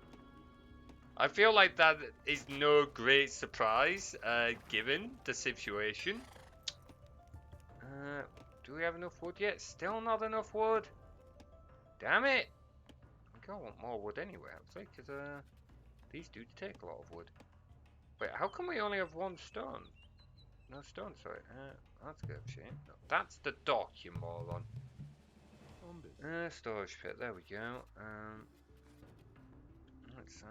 I feel like that is no great surprise given the situation. Do we have enough wood yet? Still not enough wood. Damn it! I want more wood anyway, actually, because these do take a lot of wood. Wait, how come we only have one stone? No stone, sorry. That's a good shame. No, that's the dock, you moron. Storage pit, there we go. Let's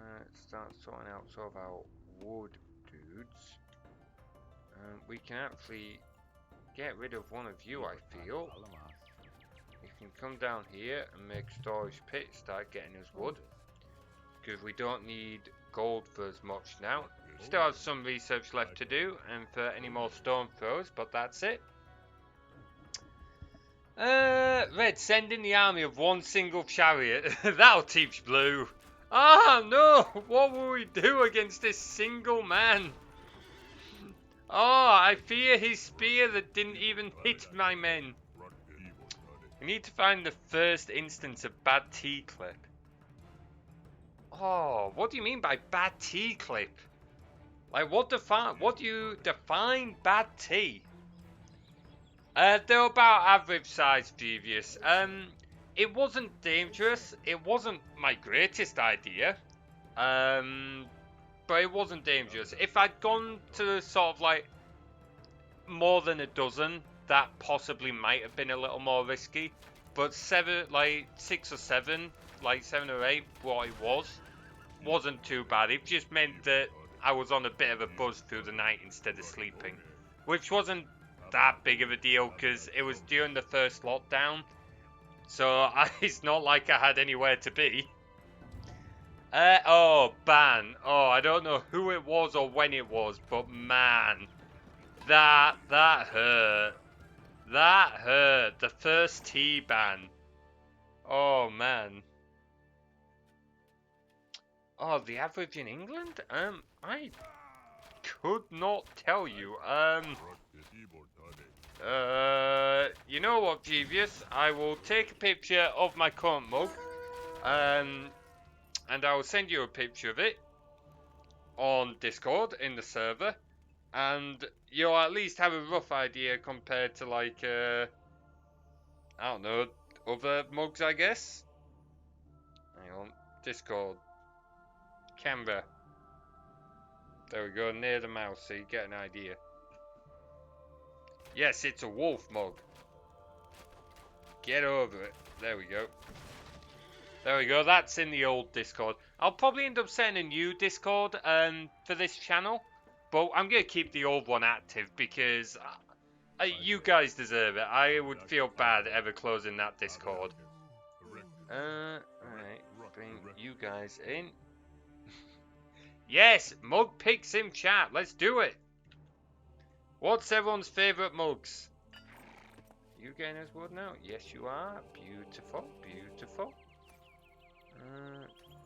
start sorting out some of our wood dudes. We can actually get rid of one of you, I feel. You can come down here and make storage pit, start getting us wood. Because we don't need gold for as much now. Still have some research left to do and for any more stone throws, but that's it. Red, send in the army of one single chariot. That'll teach Blue. Ah, no! What will we do against this single man? Oh, I fear his spear that didn't even hit my men. We need to find the first instance of bad tea clip. Oh, what do you mean by bad tea clip? Like, what do you define bad tea? They're about average size, Devious. It wasn't dangerous. It wasn't my greatest idea. But it wasn't dangerous. If I'd gone to sort of like more than a dozen, that possibly might have been a little more risky. But 6 or 7, like 7 or 8, what it wasn't too bad. It just meant that I was on a bit of a buzz through the night instead of sleeping, which wasn't that big of a deal because it was during the first lockdown, so it's not like I had anywhere to be. Oh, ban. Oh, I don't know who it was or when it was, but man, that hurt. That hurt. The first tea ban. Oh man. Oh, the average in England? I could not tell you. You know what, Devious? I will take a picture of my current mug, and I will send you a picture of it on Discord in the server, and you'll at least have a rough idea compared to like, I don't know, other mugs, I guess. Hang on, Discord. Canberra. There we go, near the mouse so you get an idea. Yes, it's a wolf mug. Get over it. There we go. There we go, that's in the old Discord. I'll probably end up setting a new Discord for this channel, but I'm going to keep the old one active because you guys deserve it. I would feel bad ever closing that Discord. Alright, bring you guys in. Yes, mug picks in chat. Let's do it. What's everyone's favourite mugs? You getting us wood now? Yes, you are. Beautiful, beautiful.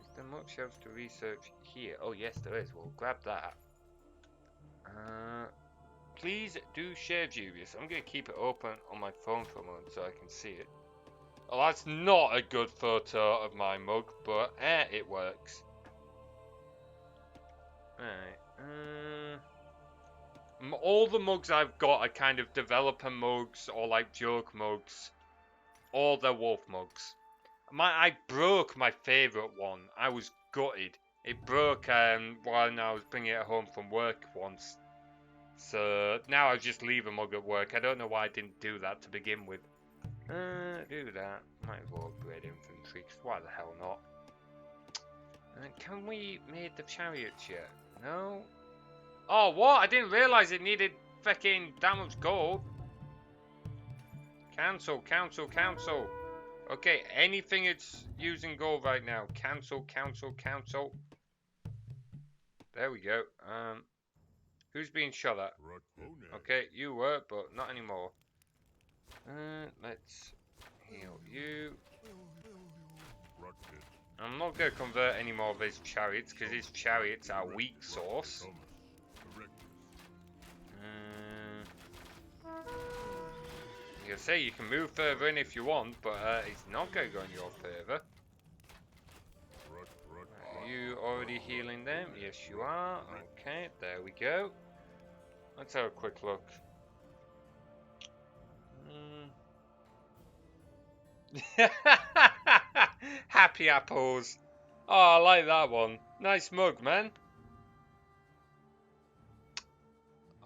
Is there much else to research here? Oh, yes, there is. We'll grab that. Please do share, Julius. I'm going to keep it open on my phone for a moment so I can see it. Oh, that's not a good photo of my mug, but it works. Alright, all the mugs I've got are kind of developer mugs or like joke mugs, or they're wolf mugs. I broke my favourite one. I was gutted. It broke while I was bringing it home from work once. So now I just leave a mug at work. I don't know why I didn't do that to begin with. Do that. Might as well upgrade infantry, because why the hell not? Can we make the chariots yet? No? Oh, what? I didn't realise it needed fucking that much gold. Cancel, cancel, cancel. Okay, anything it's using gold right now. Cancel, cancel, cancel. There we go. Who's being shot at? Okay, you were, but not anymore. Let's Heal you. I'm not going to convert any more of his chariots because his chariots are weak source. You say you can move further in if you want, but it's not going to go in your favour. Are you already healing them? Yes, you are. Okay, there we go. Let's have a quick look. Happy apples. Oh, I like that one. Nice mug, man.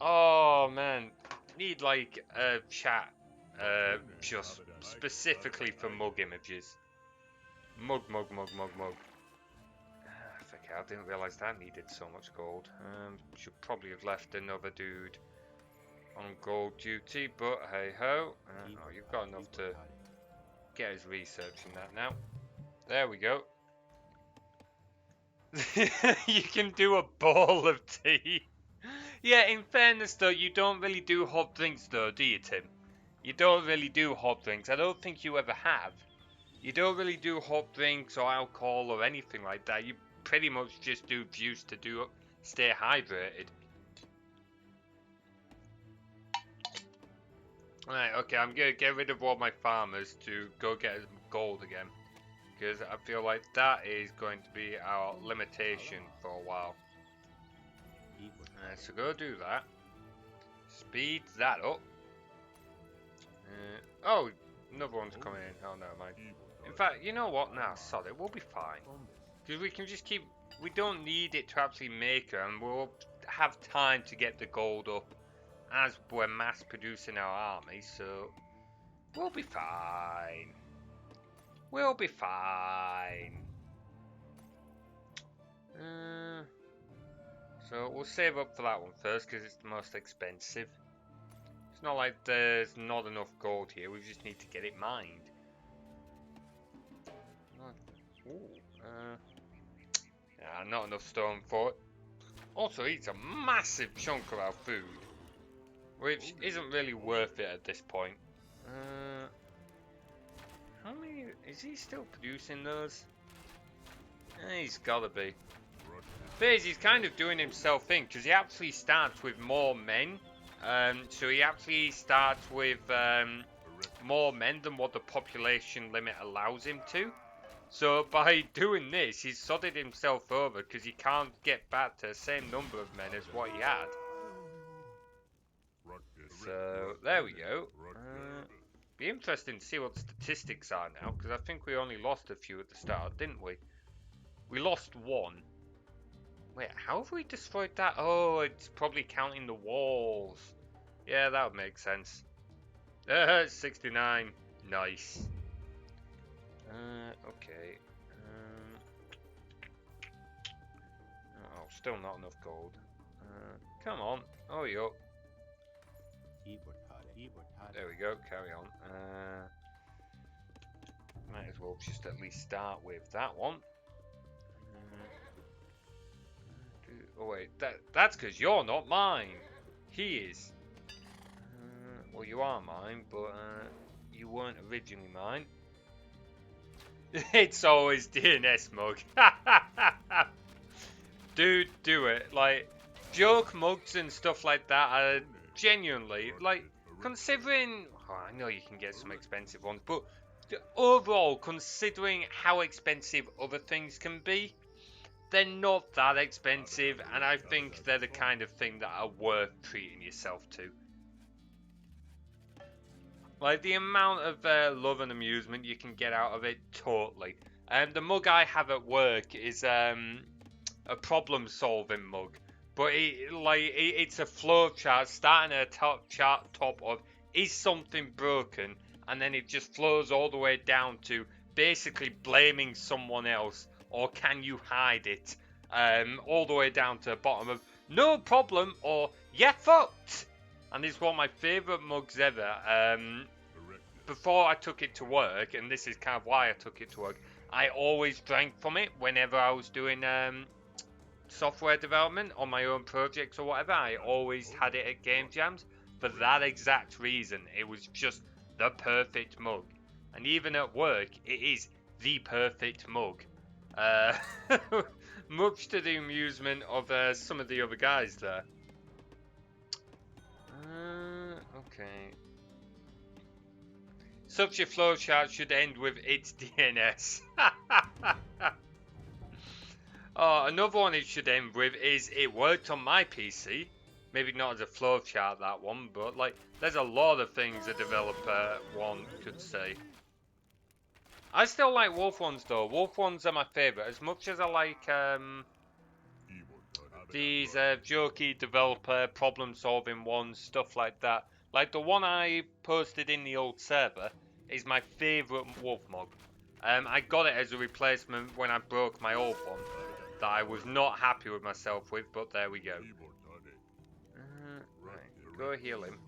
Oh, man. Need like a chat just specifically for mug images. Mug. Okay, I didn't realise that needed so much gold. Should probably have left another dude on gold duty, but hey ho. Oh, you've got enough to get us researching that now. There we go. You can do a ball of tea. Yeah, in fairness though, you don't really do hot drinks though, do you, Tim? You don't really do hot drinks. I don't think you ever have. You don't really do hot drinks or alcohol or anything like that. You pretty much just do juice to stay hydrated. Right, okay, I'm gonna get rid of all my farmers to go get gold again. Because I feel like that is going to be our limitation for a while. So go do that. Speed that up. Oh, another one's coming in. Oh, no, mind. In fact, you know what? Nah, sod it. We'll be fine. Because we can just keep... We don't need it to actually make them. We'll have time to get the gold up as we're mass producing our army. So we'll be fine. We'll be fine. So we'll save up for that one first because it's the most expensive. It's not like there's not enough gold here. We just need to get it mined. Yeah, not enough stone for it. Also eats a massive chunk of our food, which isn't really worth it at this point. How many... Is he still producing those? He's gotta be. He's kind of doing himself in because he actually starts with more men. So he actually starts with more men than what the population limit allows him to. So by doing this, he's sodded himself over because he can't get back to the same number of men as what he had. So there we go. Be interesting to see what statistics are now because I think we only lost a few at the start, didn't we? We lost one. Wait, how have we destroyed that? Oh, it's probably counting the walls. Yeah, that would make sense. 69. Nice. Okay. Oh, still not enough gold. Come on. Oh, yo. There we go. Carry on. Might as well just at least start with that one. Oh wait, that's because you're not mine. He is. Well, you are mine, but you weren't originally mine. It's always DNS mug. Dude, do it. Like, joke mugs and stuff like that are genuinely, like, considering... Oh, I know you can get some expensive ones, but overall, considering how expensive other things can be, they're not that expensive, and I think they're the kind of thing that are worth treating yourself to. Like, the amount of love and amusement you can get out of it, totally. The mug I have at work is a problem-solving mug. But it's a flow chart, starting at a top of, is something broken? And then it just flows all the way down to basically blaming someone else. Or can you hide it? All the way down to the bottom of no problem or yeah fucked. And it's one of my favourite mugs ever. Before I took it to work, and this is kind of why I took it to work, I always drank from it whenever I was doing software development on my own projects or whatever. I always had it at game jams for that exact reason. It was just the perfect mug. And even at work, it is the perfect mug. Much to the amusement of some of the other guys there. Okay. Such a flowchart should end with its DNS. Oh, another one it should end with is it worked on my PC. Maybe not as a flowchart, that one, but like, there's a lot of things a developer one could say. I still like Wolf ones though. Wolf ones are my favourite. As much as I like these jokey developer problem solving ones, stuff like that. Like the one I posted in the old server is my favourite Wolf mug. I got it as a replacement when I broke my old one that I was not happy with myself with, but there we go. Right, go heal him.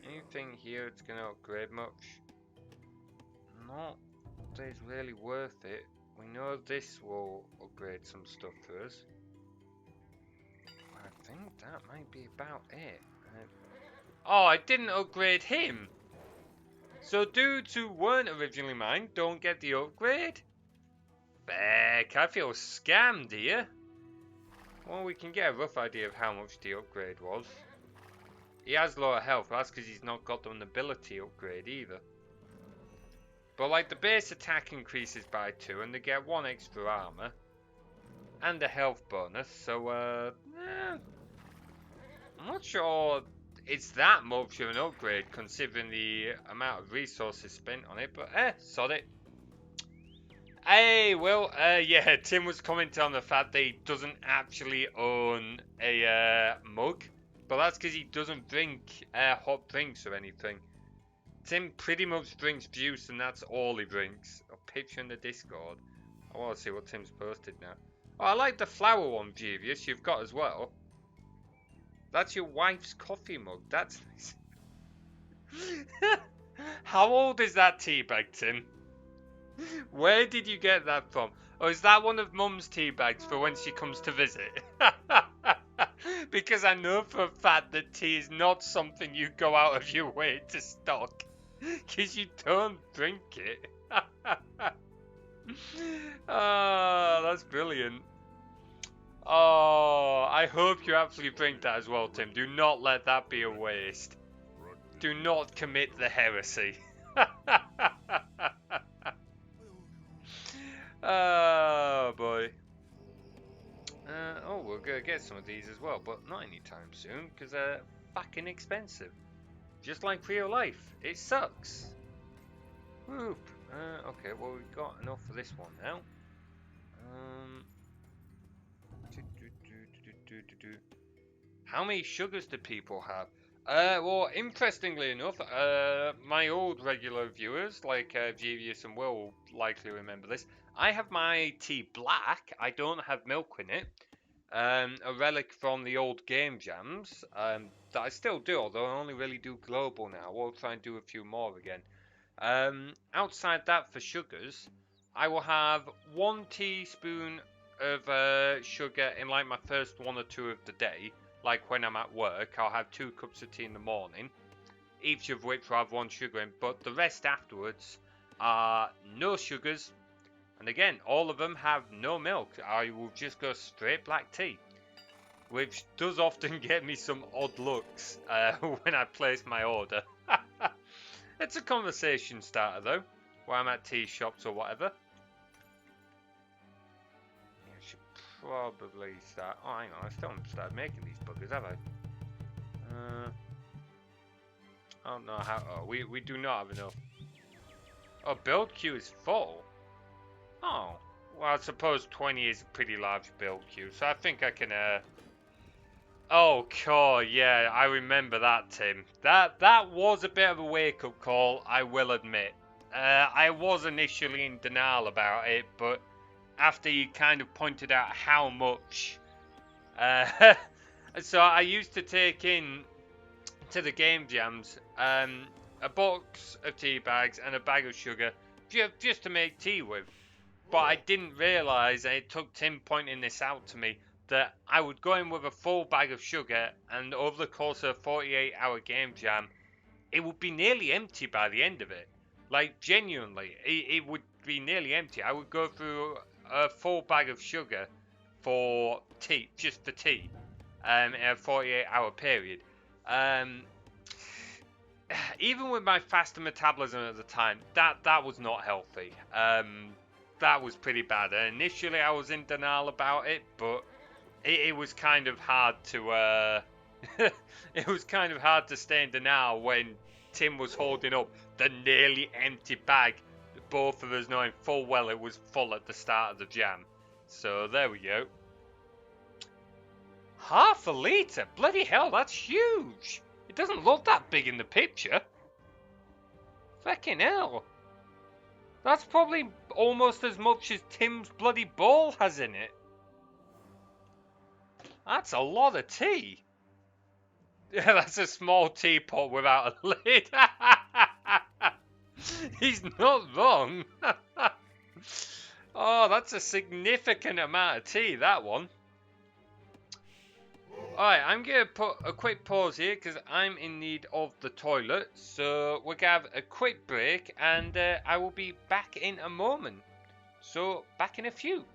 Anything here that's going to upgrade much? Not that is really worth it. We know this will upgrade some stuff for us. I think that might be about it. Oh, I didn't upgrade him! So dudes who weren't originally mine don't get the upgrade? Feck, I feel scammed here. Well, we can get a rough idea of how much the upgrade was. He has lower health, but that's because he's not got an ability upgrade either. But like the base attack increases by 2 and they get 1 extra armor. And a health bonus, so I'm not sure it's that much of an upgrade considering the amount of resources spent on it, but sod it. Hey, well, yeah, Tim was commenting on the fact that he doesn't actually own a mug, but that's because he doesn't drink hot drinks or anything. Tim pretty much drinks juice and that's all he drinks. A picture in the Discord. I want to see what Tim's posted now. Oh, I like the flower one, Juvius, you've got as well. That's your wife's coffee mug. That's nice. How old is that tea bag, Tim? Where did you get that from? Oh, is that one of Mum's tea bags for when she comes to visit? Because I know for a fact that tea is not something you go out of your way to stock. Because you don't drink it. Oh, that's brilliant. Oh, I hope you actually drink that as well, Tim. Do not let that be a waste. Do not commit the heresy. Oh, boy. Oh, we're going to get some of these as well, but not anytime soon, because they're fucking expensive. Just like real life. It sucks. Whoop. Okay, well, we've got enough for this one now. How many sugars do people have? Well, interestingly enough, my old regular viewers, like Jevius and Will, likely remember this. I have my tea black. I don't have milk in it. A relic from the old game jams that I still do, although I only really do global now. We'll try and do a few more again. Outside that, for sugars, I will have 1 teaspoon of sugar in like my first 1 or 2 of the day. Like when I'm at work, I'll have 2 cups of tea in the morning, each of which will have 1 sugar in, but the rest afterwards are no sugars. And again, all of them have no milk. I will just go straight black tea, which does often get me some odd looks when I place my order. It's a conversation starter though, while I'm at tea shops or whatever. I should probably start. Oh, hang on, I still haven't started making these buggers, have I? I don't know how. Oh, we do not have enough. Oh, build queue is full. Oh, well, I suppose 20 is a pretty large build queue, so I think I can, Oh, cool, yeah, I remember that, Tim. That was a bit of a wake-up call, I will admit. I was initially in denial about it, but after you kind of pointed out how much... so I used to take in to the game jams a box of tea bags and a bag of sugar just to make tea with. But I didn't realise, and it took Tim pointing this out to me, that I would go in with a full bag of sugar, and over the course of a 48-hour game jam, it would be nearly empty by the end of it. Like, genuinely, it would be nearly empty. I would go through a full bag of sugar for tea, just for tea, in a 48-hour period. Even with my faster metabolism at the time, that was not healthy. That was pretty bad. And initially, I was in denial about it, but it was kind of hard to it was kind of hard to stay in denial when Tim was holding up the nearly empty bag, both of us knowing full well it was full at the start of the jam. So there we go. Half a litre? Bloody hell, that's huge! It doesn't look that big in the picture. Fucking hell. That's probably almost as much as Tim's bloody bowl has in it. That's a lot of tea. Yeah, that's a small teapot without a lid. He's not wrong. Oh, that's a significant amount of tea, that one. Alright, I'm going to put a quick pause here because I'm in need of the toilet. So we're going to have a quick break and I will be back in a moment. So, back in a few.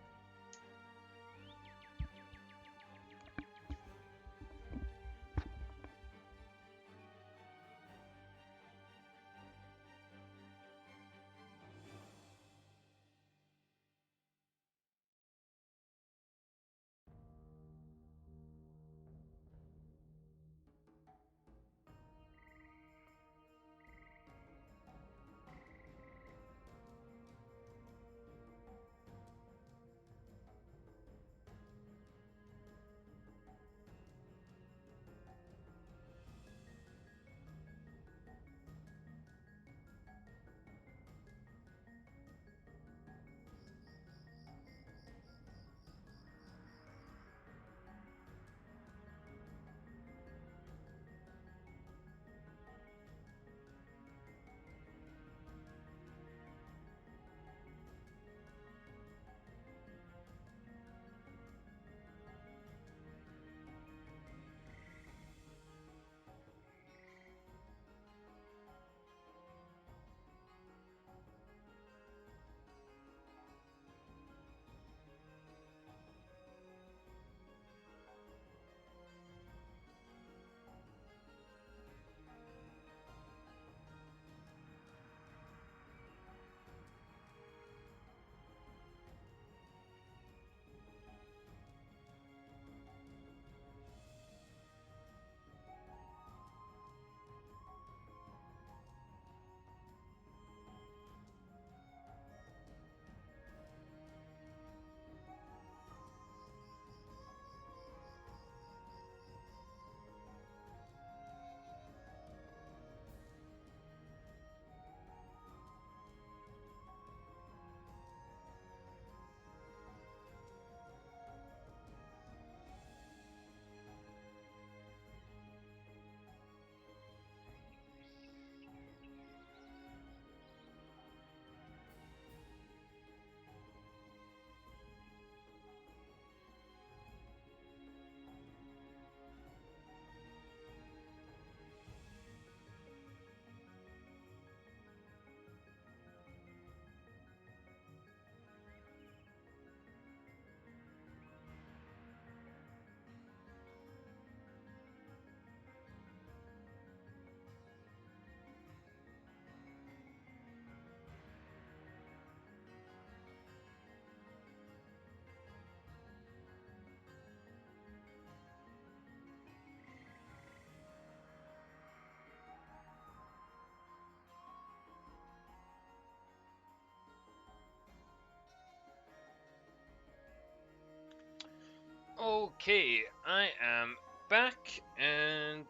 Okay, I am back, and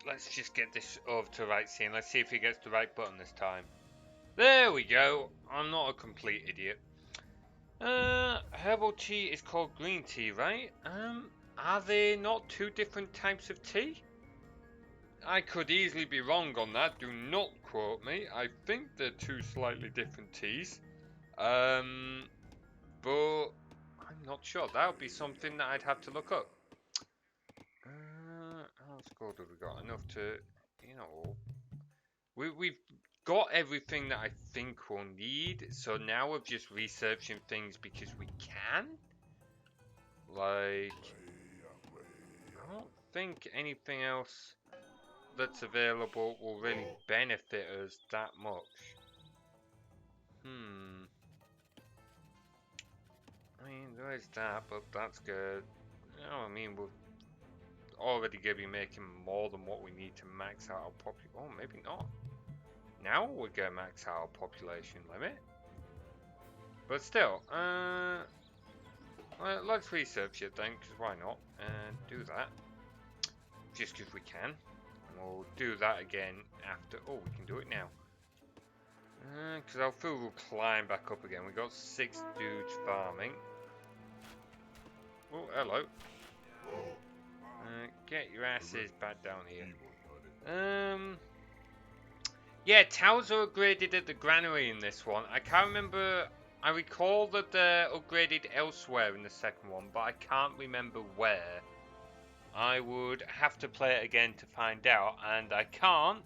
let's just get this over to the right scene. Let's see if he gets the right button this time. There we go. I'm not a complete idiot. Herbal tea is called green tea, right? Are there not two different types of tea? I could easily be wrong on that. Do not quote me. I think they're two slightly different teas. But I'm not sure. That would be something that I'd have to look up. How much gold have we got? Enough to, you know, we've got everything that I think we'll need. So now we're just researching things because we can. Like, I don't think anything else that's available will really benefit us that much. I mean, there is that, but that's good. You know, I mean, we're already going to be making more than what we need to max out our population. Oh, maybe not. Now we're going to max out our population limit. But still, well, let's research it then, because why not? And do that. Just because we can. And we'll do that again after. Oh, we can do it now. Because our food will climb back up again. We got 6 dudes farming. Oh, hello. Get your asses back down here. Yeah, towers are upgraded at the granary in this one. I can't remember. I recall that they're upgraded elsewhere in the second one, but I can't remember where. I would have to play it again to find out, and I can't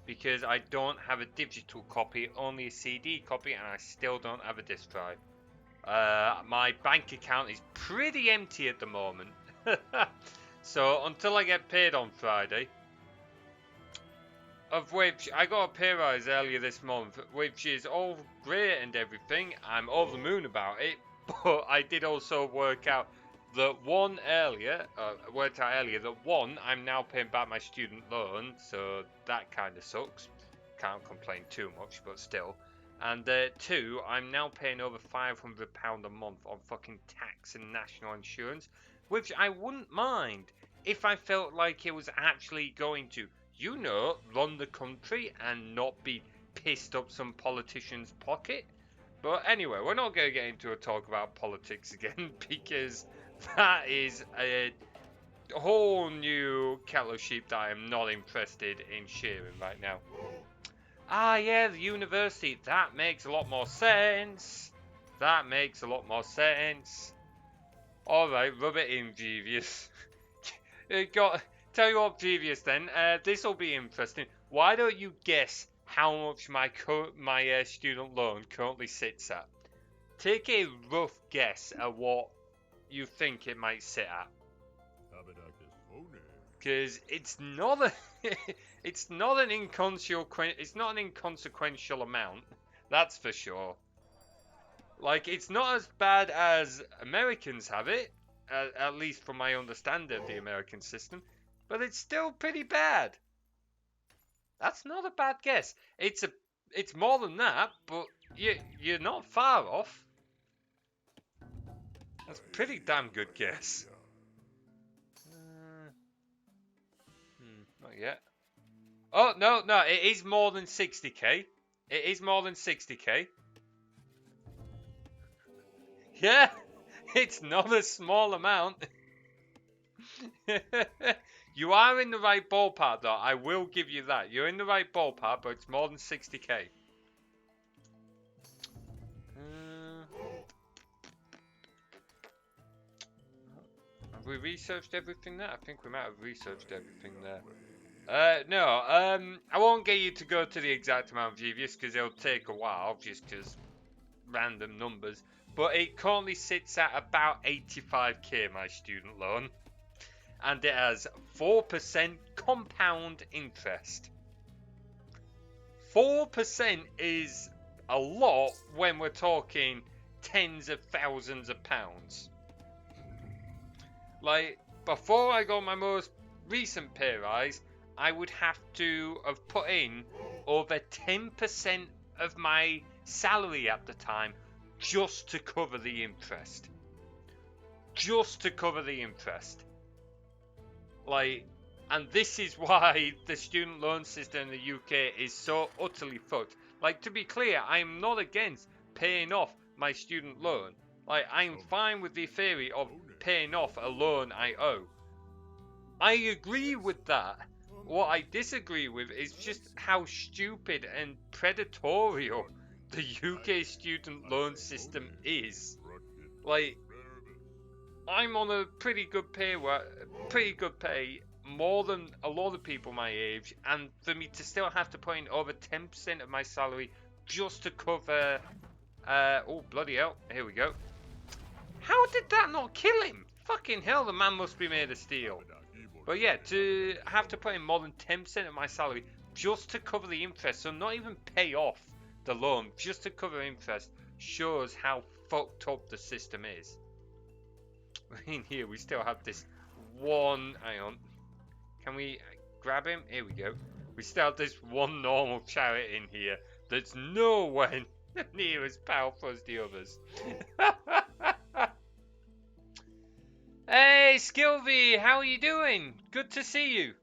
because I don't have a digital copy, only a CD copy, and I still don't have a disc drive. My bank account is pretty empty at the moment. So until I get paid on Friday, of which I got a pay rise earlier this month, which is all great and everything. I'm over the moon about it, but I did also work out that one, I'm now paying back my student loan, so that kind of sucks. Can't complain too much, but still. And 2, I'm now paying over £500 a month on fucking tax and national insurance, which I wouldn't mind if I felt like it was actually going to, you know, run the country and not be pissed up some politician's pocket. But anyway, we're not going to get into a talk about politics again because that is a whole new kettle of sheep that I am not interested in shearing right now. Ah, yeah, the university. That makes a lot more sense. That makes a lot more sense. Alright, rub it in, Jeevious. Tell you what, Jeevious, then. This will be interesting. Why don't you guess how much my student loan currently sits at? Take a rough guess at what you think it might sit at. Because it's not a, it's not an inconsequential amount. That's for sure. Like, it's not as bad as Americans have it, at least from my understanding of the American system, but it's still pretty bad. That's not a bad guess. It's more than that, but you're not far off. That's a pretty damn good guess. Not yet. Oh, no, it is more than 60k. It is more than 60k. Yeah, it's not a small amount. You are in the right ballpark, though. I will give you that. You're in the right ballpark, but it's more than 60k. Have we researched everything there? I think we might have researched everything there. No, I won't get you to go to the exact amount, Jeevious, because it'll take a while, just because random numbers. But it currently sits at about 85k, my student loan. And it has 4% compound interest. 4% is a lot when we're talking tens of thousands of pounds. Like, before I got my most recent pay rise, I would have to have put in over 10% of my salary at the time just to cover the interest. Just to cover the interest. Like, and this is why the student loan system in the UK is so utterly fucked. Like, to be clear, I'm not against paying off my student loan. Like, I'm fine with the theory of paying off a loan I owe. I agree with that. What I disagree with is just how stupid and predatorial the UK student loan system is. Like, I'm on a pretty good pay, more than a lot of people my age, and for me to still have to put in over 10% of my salary just to cover, oh bloody hell, here we go. How did that not kill him? Fucking hell, the man must be made of steel. But yeah, to have to put in more than 10% of my salary just to cover the interest, so not even pay off the loan, just to cover interest, shows how fucked up the system is. In here, we still have this one. Hang on. Can we grab him? Here we go. We still have this one normal chariot in here that's nowhere near as powerful as the others. Hey, Skilvy, how are you doing? Good to see you.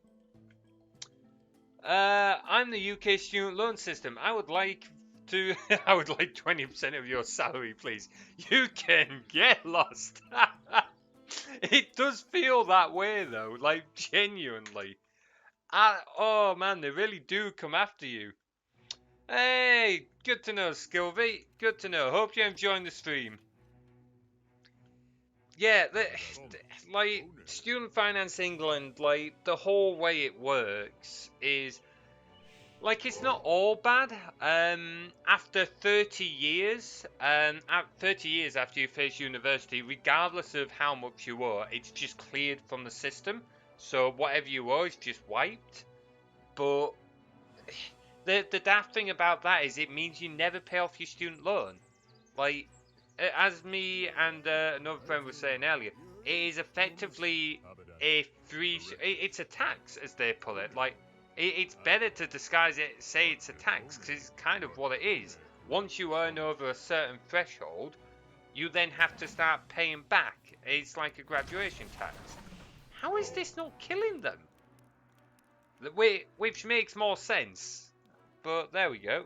I'm the UK student loan system. I would like 20% of your salary, please. You can get lost. It does feel that way though, like genuinely. Oh man, they really do come after you. Hey, good to know, Skilvy. Good to know. Hope you're enjoying the stream. Yeah, like Student Finance England, like the whole way it works is like it's not all bad. After 30 years, 30 years after you finish university, regardless of how much you owe, it's just cleared from the system. So whatever you owe is just wiped. But the daft thing about that is it means you never pay off your student loan. Like, as me and another friend was saying earlier, it is effectively a free. It's a tax, as they put it. Like, it's better to disguise it, say it's a tax, because it's kind of what it is. Once you earn over a certain threshold, you then have to start paying back. It's like a graduation tax. How is this not killing them? Which makes more sense. But there we go.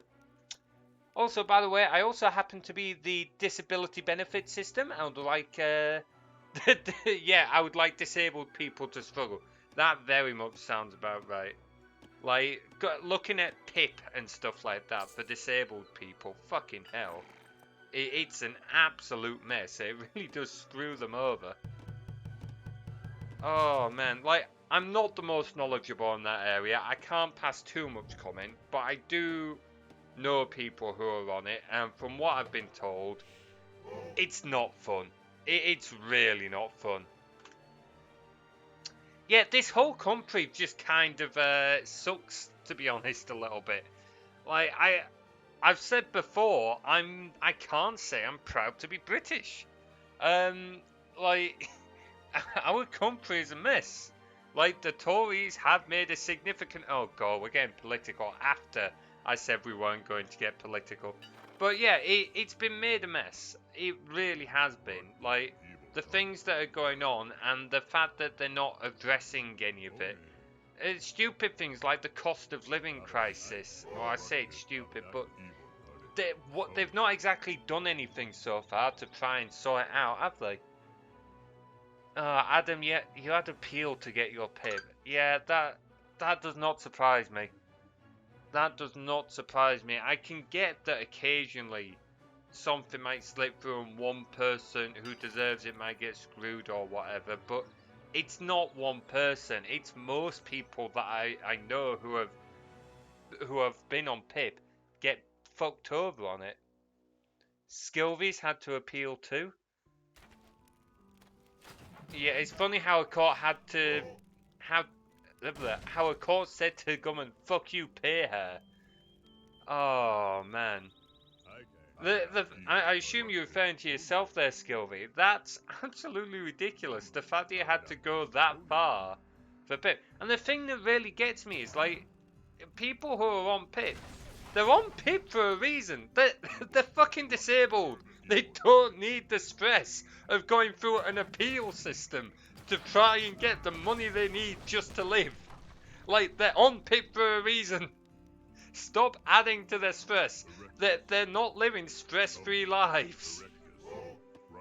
Also, by the way, I also happen to be the disability benefit system. I would like, yeah, I would like disabled people to struggle. That very much sounds about right. Like, looking at PIP and stuff like that for disabled people, fucking hell. It's an absolute mess. It really does screw them over. Oh, man. Like, I'm not the most knowledgeable in that area. I can't pass too much comment, but I do know people who are on it, and from what I've been told, it's not fun. It's really not fun. Yeah, this whole country just kind of sucks, to be honest, a little bit. Like I've said before, I can't say I'm proud to be British. Like our country is a mess. Like the Tories have made a significant. Oh god, we're getting political after I said we weren't going to get political. But yeah, it's been made a mess. It really has been. Like, the things that are going on and the fact that they're not addressing any of it. It's stupid things like the cost of living crisis. Well, I say it's stupid, but they've not exactly done anything so far to try and sort it out, have they? Adam, yeah, you had appeal to get your PIP. Yeah, that does not surprise me. That does not surprise me. I can get that occasionally something might slip through and one person who deserves it might get screwed or whatever, but it's not one person. It's most people that I know who have been on PIP get fucked over on it. Skilvy's had to appeal too. Yeah, it's funny how a court had to how a court said to the government, "Fuck you, pay her." Oh man. I assume you're referring to yourself there, Skilvy. That's absolutely ridiculous. The fact that you had to go that far for PIP. And the thing that really gets me is, like, people who are on PIP, they're on PIP for a reason. They're fucking disabled. They don't need the stress of going through an appeal system to try and get the money they need just to live. Like, they're on PIP for a reason. Stop adding to their stress. They're not living stress-free lives.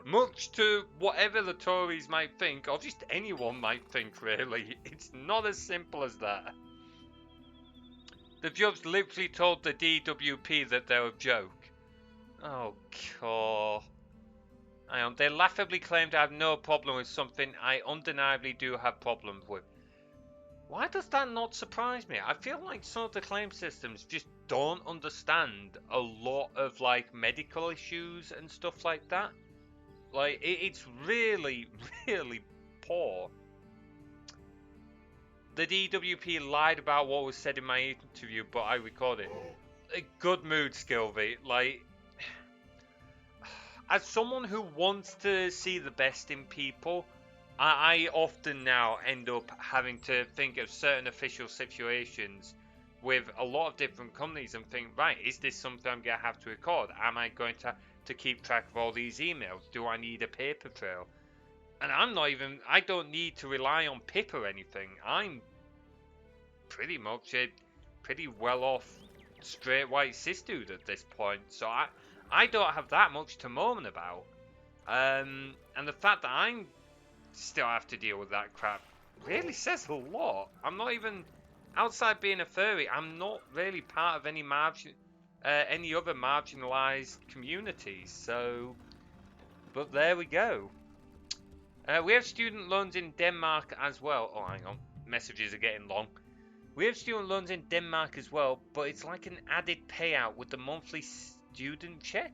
Much to whatever the Tories might think, or just anyone might think, really. It's not as simple as that. The judge literally told the DWP that they're a joke. Oh, God. They laughably claimed I have no problem with something I undeniably do have problems with. Why does that not surprise me? I feel like some of the claim systems just don't understand a lot of like medical issues and stuff like that. Like it's really, really poor. The DWP lied about what was said in my interview, but I recorded. A good mood, Skilby. Like, as someone who wants to see the best in people, I often now end up having to think of certain official situations with a lot of different companies and think, right, is this something I'm going to have to record? Am I going to keep track of all these emails? Do I need a paper trail? And I don't need to rely on PIP or anything. I'm pretty much a pretty well off straight white cis dude at this point. So I don't have that much to moan about. And the fact that I'm still have to deal with that crap really says a lot. I'm not even, outside being a furry, I'm not really part of any other marginalised communities. So, but there we go. We have student loans in Denmark as well. Oh, hang on. Messages are getting long. We have student loans in Denmark as well, but it's like an added payout with the monthly student check.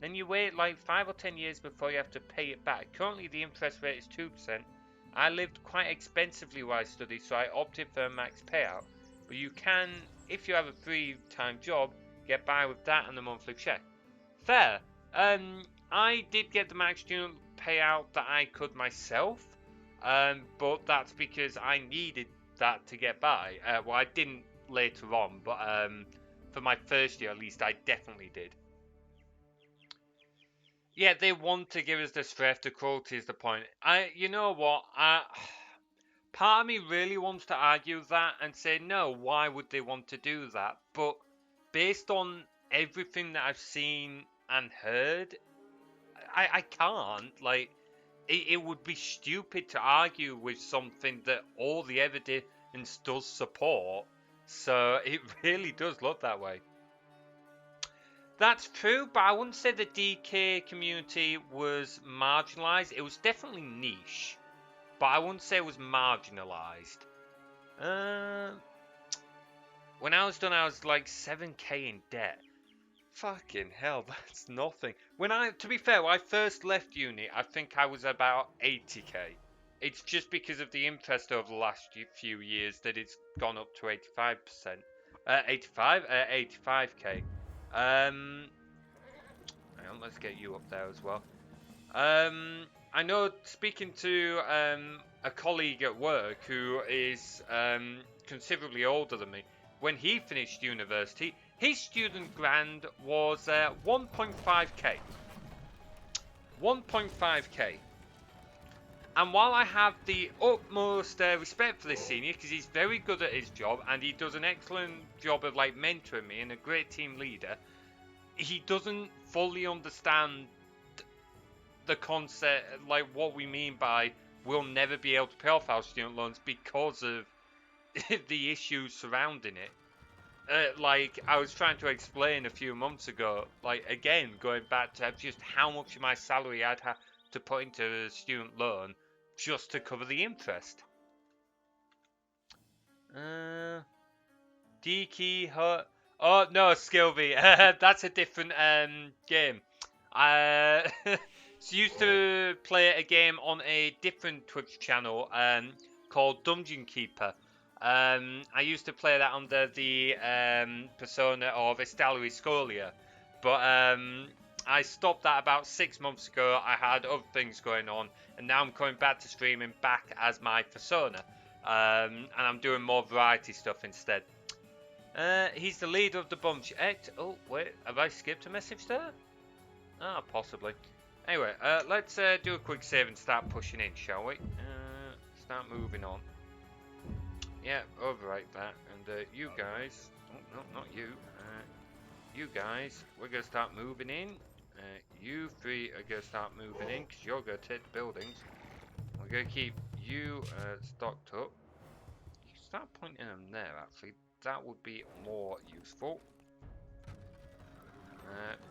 Then you wait like 5 or 10 years before you have to pay it back. Currently the interest rate is 2%. I lived quite expensively while I studied, so I opted for a max payout. But you can, if you have a free-time job, get by with that and the monthly check. Fair. I did get the max student payout that I could myself, but that's because I needed that to get by. Well, I didn't later on, but for my first year at least, I definitely did. Yeah, they want to give us the stress. The cruelty is the point. You know what? Part of me really wants to argue that and say no. Why would they want to do that? But based on everything that I've seen and heard, I can't. Like, it would be stupid to argue with something that all the evidence does support. So it really does look that way. That's true, but I wouldn't say the DK community was marginalised. It was definitely niche, but I wouldn't say it was marginalised. When I was done, I was like 7k in debt. Fucking hell, that's nothing. To be fair, when I first left uni, I think I was about 80k. It's just because of the interest over the last few years that it's gone up to 85%. 85k. Hang on, let's get you up there as well. I know, speaking to a colleague at work who is considerably older than me, when he finished university, his student grant was 1.5k. 1.5k. And while I have the utmost respect for this senior, because he's very good at his job and he does an excellent job of like mentoring me and a great team leader, he doesn't fully understand the concept, like what we mean by we'll never be able to pay off our student loans because of the issues surrounding it. Like I was trying to explain a few months ago, like again going back to just how much of my salary I'd have to put into a student loan just to cover the interest. D-Key Hut. Oh no, Skilby. That's a different game. So used to play a game on a different Twitch channel called Dungeon Keeper. I used to play that under the persona of Estalari Scolia, but I stopped that about 6 months ago. I had other things going on, and now I'm coming back to streaming back as my persona, and I'm doing more variety stuff instead. He's the leader of the bunch. Oh wait, have I skipped a message there? Ah, possibly. Anyway, let's do a quick save and start pushing in, shall we? Start moving on. Yeah, overwrite that. And you guys, oh no, not you. You guys, we're gonna start moving in. You three are gonna start moving in because you're gonna take the buildings. We're gonna keep you stocked up. You start pointing them there. Actually, that would be more useful.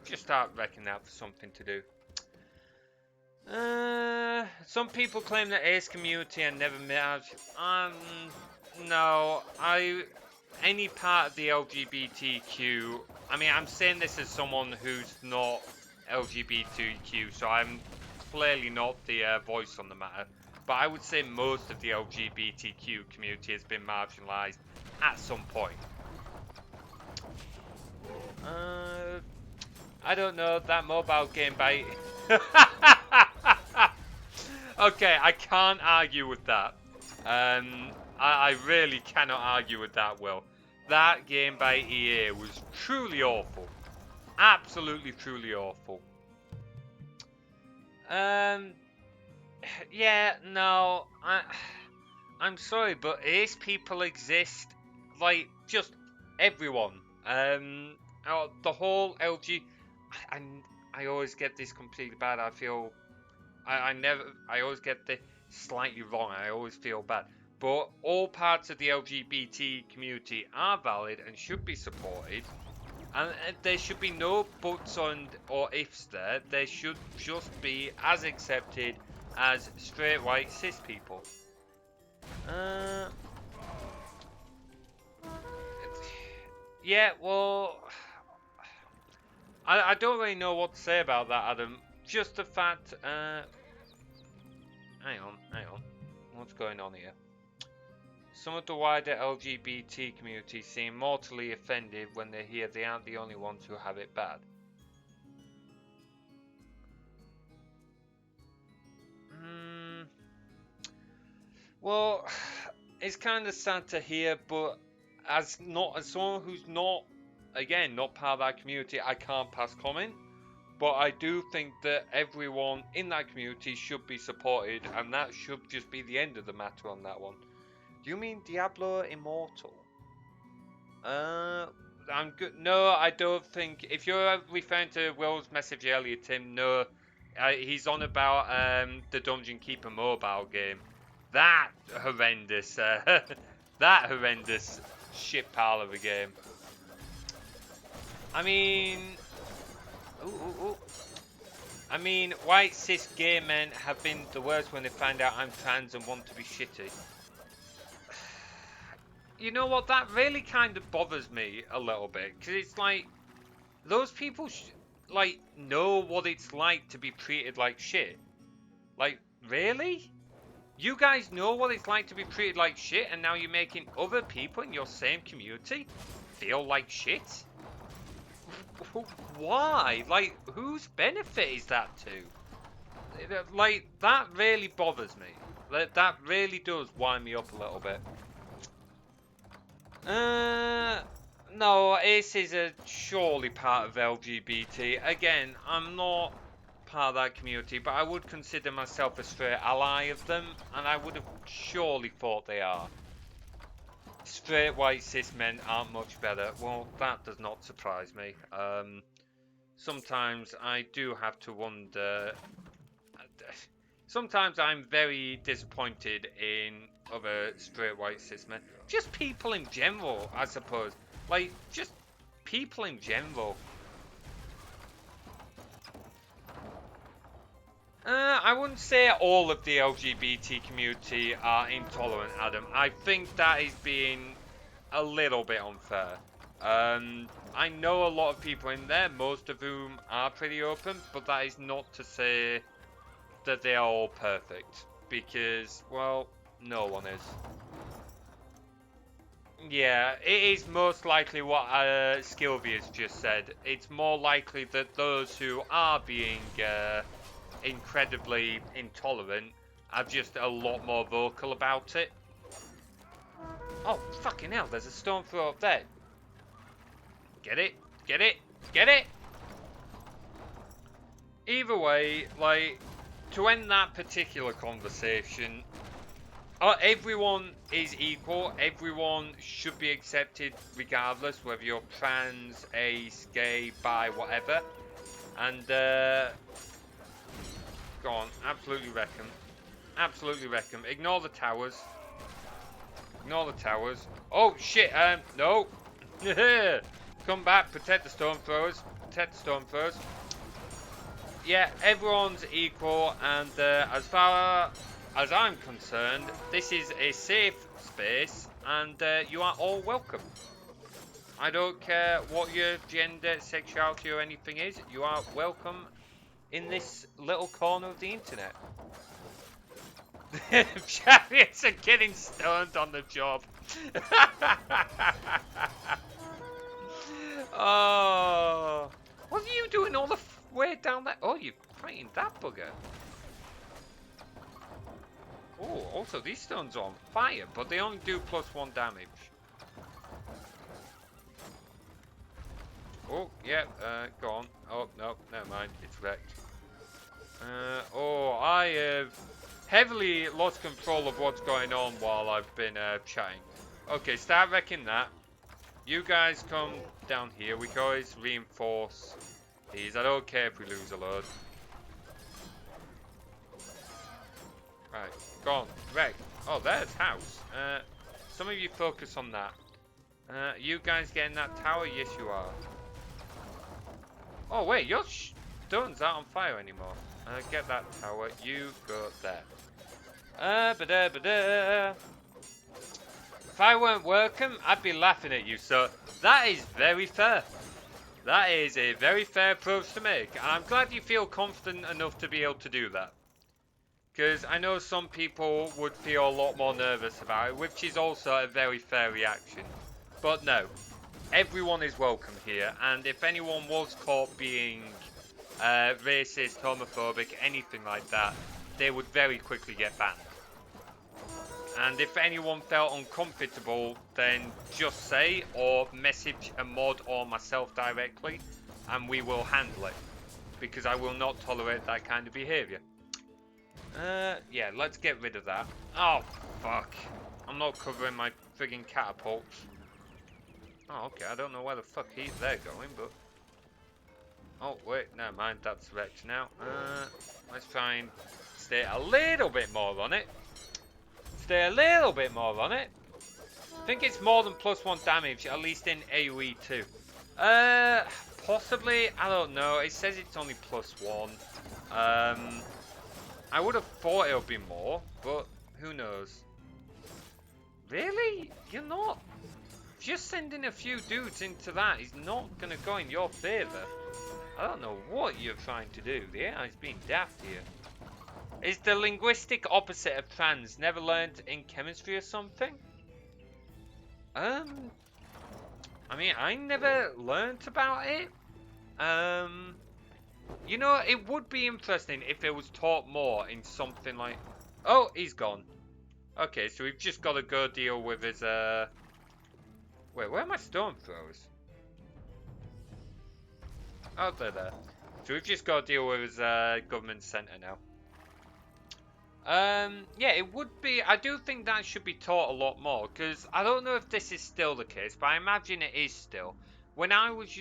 Just start wrecking out for something to do. Some people claim that Ace community and never met. No, any part of the LGBTQ. I mean, I'm saying this as someone who's not LGBTQ, so I'm clearly not the voice on the matter. But I would say most of the LGBTQ community has been marginalised at some point. I don't know, that mobile game by... Okay, I can't argue with that. I really cannot argue with that, Will. That game by EA was truly awful. Absolutely, truly awful. Yeah, no, I'm sorry, but Ace people exist, like, just everyone. The whole LG, I always get this completely bad. I feel, I always get this slightly wrong. I always feel bad. But all parts of the LGBT community are valid and should be supported. And there should be no buts or ifs there. There should just be as accepted as straight white cis people. Yeah, well, I don't really know what to say about that, Adam. Just the fact, hang on. What's going on here? Some of the wider LGBT community seem mortally offended when they hear they aren't the only ones who have it bad. Well, it's kind of sad to hear, but as someone who's not part of that community, I can't pass comment. But I do think that everyone in that community should be supported, and that should just be the end of the matter on that one. Do you mean Diablo Immortal? I'm good. No, I don't think. If you're referring to Will's message earlier, Tim, no, he's on about the Dungeon Keeper mobile game. That horrendous, that horrendous shit pile of a game. I mean, I mean, white cis gay men have been the worst when they find out I'm trans and want to be shitty. You know what? That really kind of bothers me a little bit, because it's like those people like know what it's like to be treated like shit. Like, really? You guys know what it's like to be treated like shit, and now you're making other people in your same community feel like shit? Why? Like, whose benefit is that to? Like, that really bothers me. That really does wind me up a little bit. No, Ace is surely part of LGBT. Again, I'm not part of that community, but I would consider myself a straight ally of them, and I would have surely thought they are. Straight white cis men aren't much better. Well, that does not surprise me. Sometimes I do have to wonder. Sometimes I'm very disappointed in other straight white cis men. Just people in general, I suppose. Like, just people in general. I wouldn't say all of the LGBT community are intolerant, Adam. I think that is being a little bit unfair. I know a lot of people in there, most of whom are pretty open, but that is not to say that they are all perfect. Because, well, no one is. Yeah, it is most likely what Skilvia's just said. It's more likely that those who are being incredibly intolerant are just a lot more vocal about it. Oh, fucking hell, there's a stone throw up there. Get it? Get it? Get it? Either way, like, to end that particular conversation, everyone is equal. Everyone should be accepted regardless, whether you're trans, ace, gay, bi, whatever. And, go on, absolutely wreck 'em. Absolutely wreck 'em. Ignore the towers. Ignore the towers. Oh, shit, no. Come back, protect the storm throwers. Protect the storm throwers. yeah, everyone's equal, and as far as I'm concerned, this is a safe space, and you are all welcome. I don't care what your gender, sexuality, or anything is. You are welcome in this little corner of the internet. Chariots are getting stoned on the job. Oh, what are you doing all the way down there? Oh, you're fighting that bugger. Oh, also these stones are on fire, but they only do +1 damage. Oh, yeah, go on. Oh, no, never mind, it's wrecked. Oh, I have heavily lost control of what's going on while I've been chatting. Okay, start wrecking that. You guys come down here. We can always reinforce these. I don't care if we lose a load. Right, go on, wreck. Oh, there's house. Some of you focus on that. You guys getting that tower? Yes, you are. Oh, wait, your stones aren't on fire anymore. Get that tower. You go there. If I weren't working, I'd be laughing at you, so that is very fair. That is a very fair approach to make, and I'm glad you feel confident enough to be able to do that. Because I know some people would feel a lot more nervous about it, which is also a very fair reaction. But no, everyone is welcome here, and if anyone was caught being racist, homophobic, anything like that, they would very quickly get banned. And if anyone felt uncomfortable, then just say or message a mod or myself directly, and we will handle it. Because I will not tolerate that kind of behaviour. Yeah, let's get rid of that. Oh, fuck. I'm not covering my friggin' catapults. Oh, okay, I don't know where the fuck they're going, but... Oh, wait, never mind, that's wrecked now. Let's try and stay a little bit more on it. Stay a little bit more on it. I think it's more than +1 damage, at least in AoE too. Possibly, I don't know. It says it's only +1. I would have thought it would be more, but who knows? Really? You're not? Just sending a few dudes into that is not going to go in your favour. I don't know what you're trying to do. The AI's being daft here. Is the linguistic opposite of trans never learned in chemistry or something? I mean, I never learnt about it. You know, it would be interesting if it was taught more in something like... Oh, he's gone. Okay, so we've just got to go deal with his, Wait, where are my stone throws? Oh, they're there. So we've just got to deal with his, government centre now. Yeah, it would be... I do think that should be taught a lot more, because I don't know if this is still the case, but I imagine it is still. When I was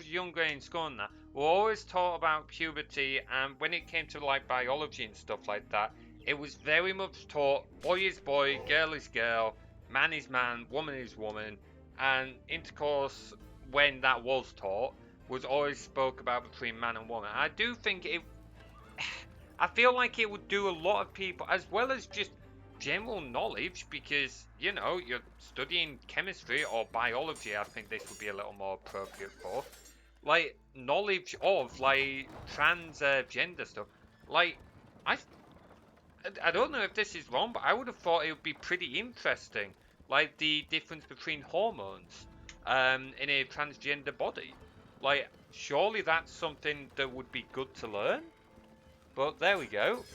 younger in school and that, we were always taught about puberty, and when it came to like biology and stuff like that, it was very much taught boy is boy, girl is girl, man is man, woman is woman, and intercourse, when that was taught, was always spoke about between man and woman. I do think it... I feel like it would do a lot of people, as well as just general knowledge, because, you know, you're studying chemistry or biology, I think this would be a little more appropriate for. Like, knowledge of, like, transgender stuff. Like, I don't know if this is wrong, but I would have thought it would be pretty interesting. Like, the difference between hormones in a transgender body. Like, surely that's something that would be good to learn? But there we go.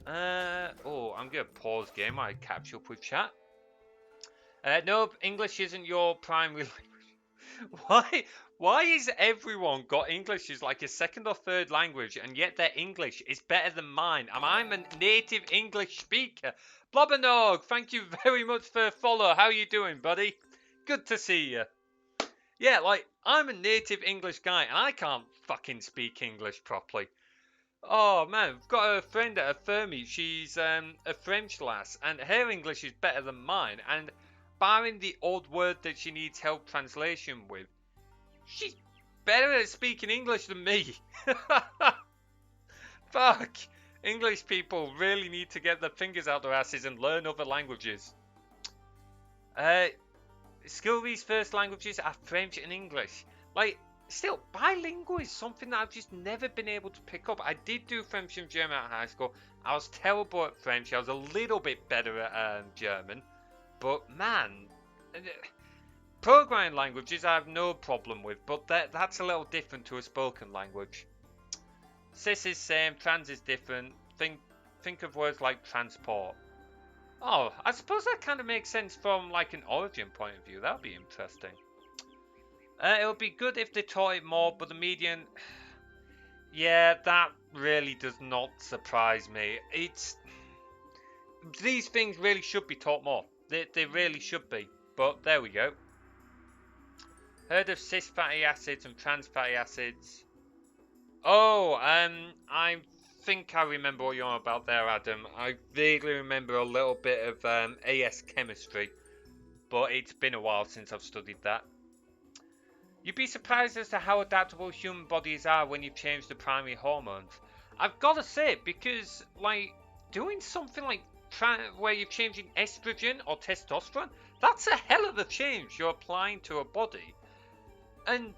Oh, I'm going to pause game while I catch up with chat. Nope, English isn't your primary language. Why is everyone got English as like a second or third language, and yet their English is better than mine? And I'm a native English speaker. Blobbernog, thank you very much for the follow. How you doing, buddy? Good to see you. Yeah, like, I'm a native English guy, and I can't fucking speak English properly. Oh man, I've got a friend at a Fermi. She's a French lass, and her English is better than mine. And barring the odd word that she needs help translation with, better at speaking English than me. Fuck. English people really need to get their fingers out their asses and learn other languages. Scooby's first languages are French and English. Like, still, bilingual is something that I've just never been able to pick up. I did do French and German at high school. I was terrible at French. I was a little bit better at German. But, man, programming languages I have no problem with. But that's a little different to a spoken language. Cis is same, trans is different. Think of words like transport. Oh, I suppose that kind of makes sense from like an origin point of view. That would be interesting. It would be good if they taught it more, but the median... Yeah, that really does not surprise me. These things really should be taught more. They really should be. But there we go. Heard of cis fatty acids and trans fatty acids? Oh, I think I remember what you're on about there, Adam. I vaguely remember a little bit of AS chemistry, but it's been a while since I've studied that. You'd be surprised as to how adaptable human bodies are when you change the primary hormones. I've got to say, because like doing something like where you're changing estrogen or testosterone, that's a hell of a change you're applying to a body. And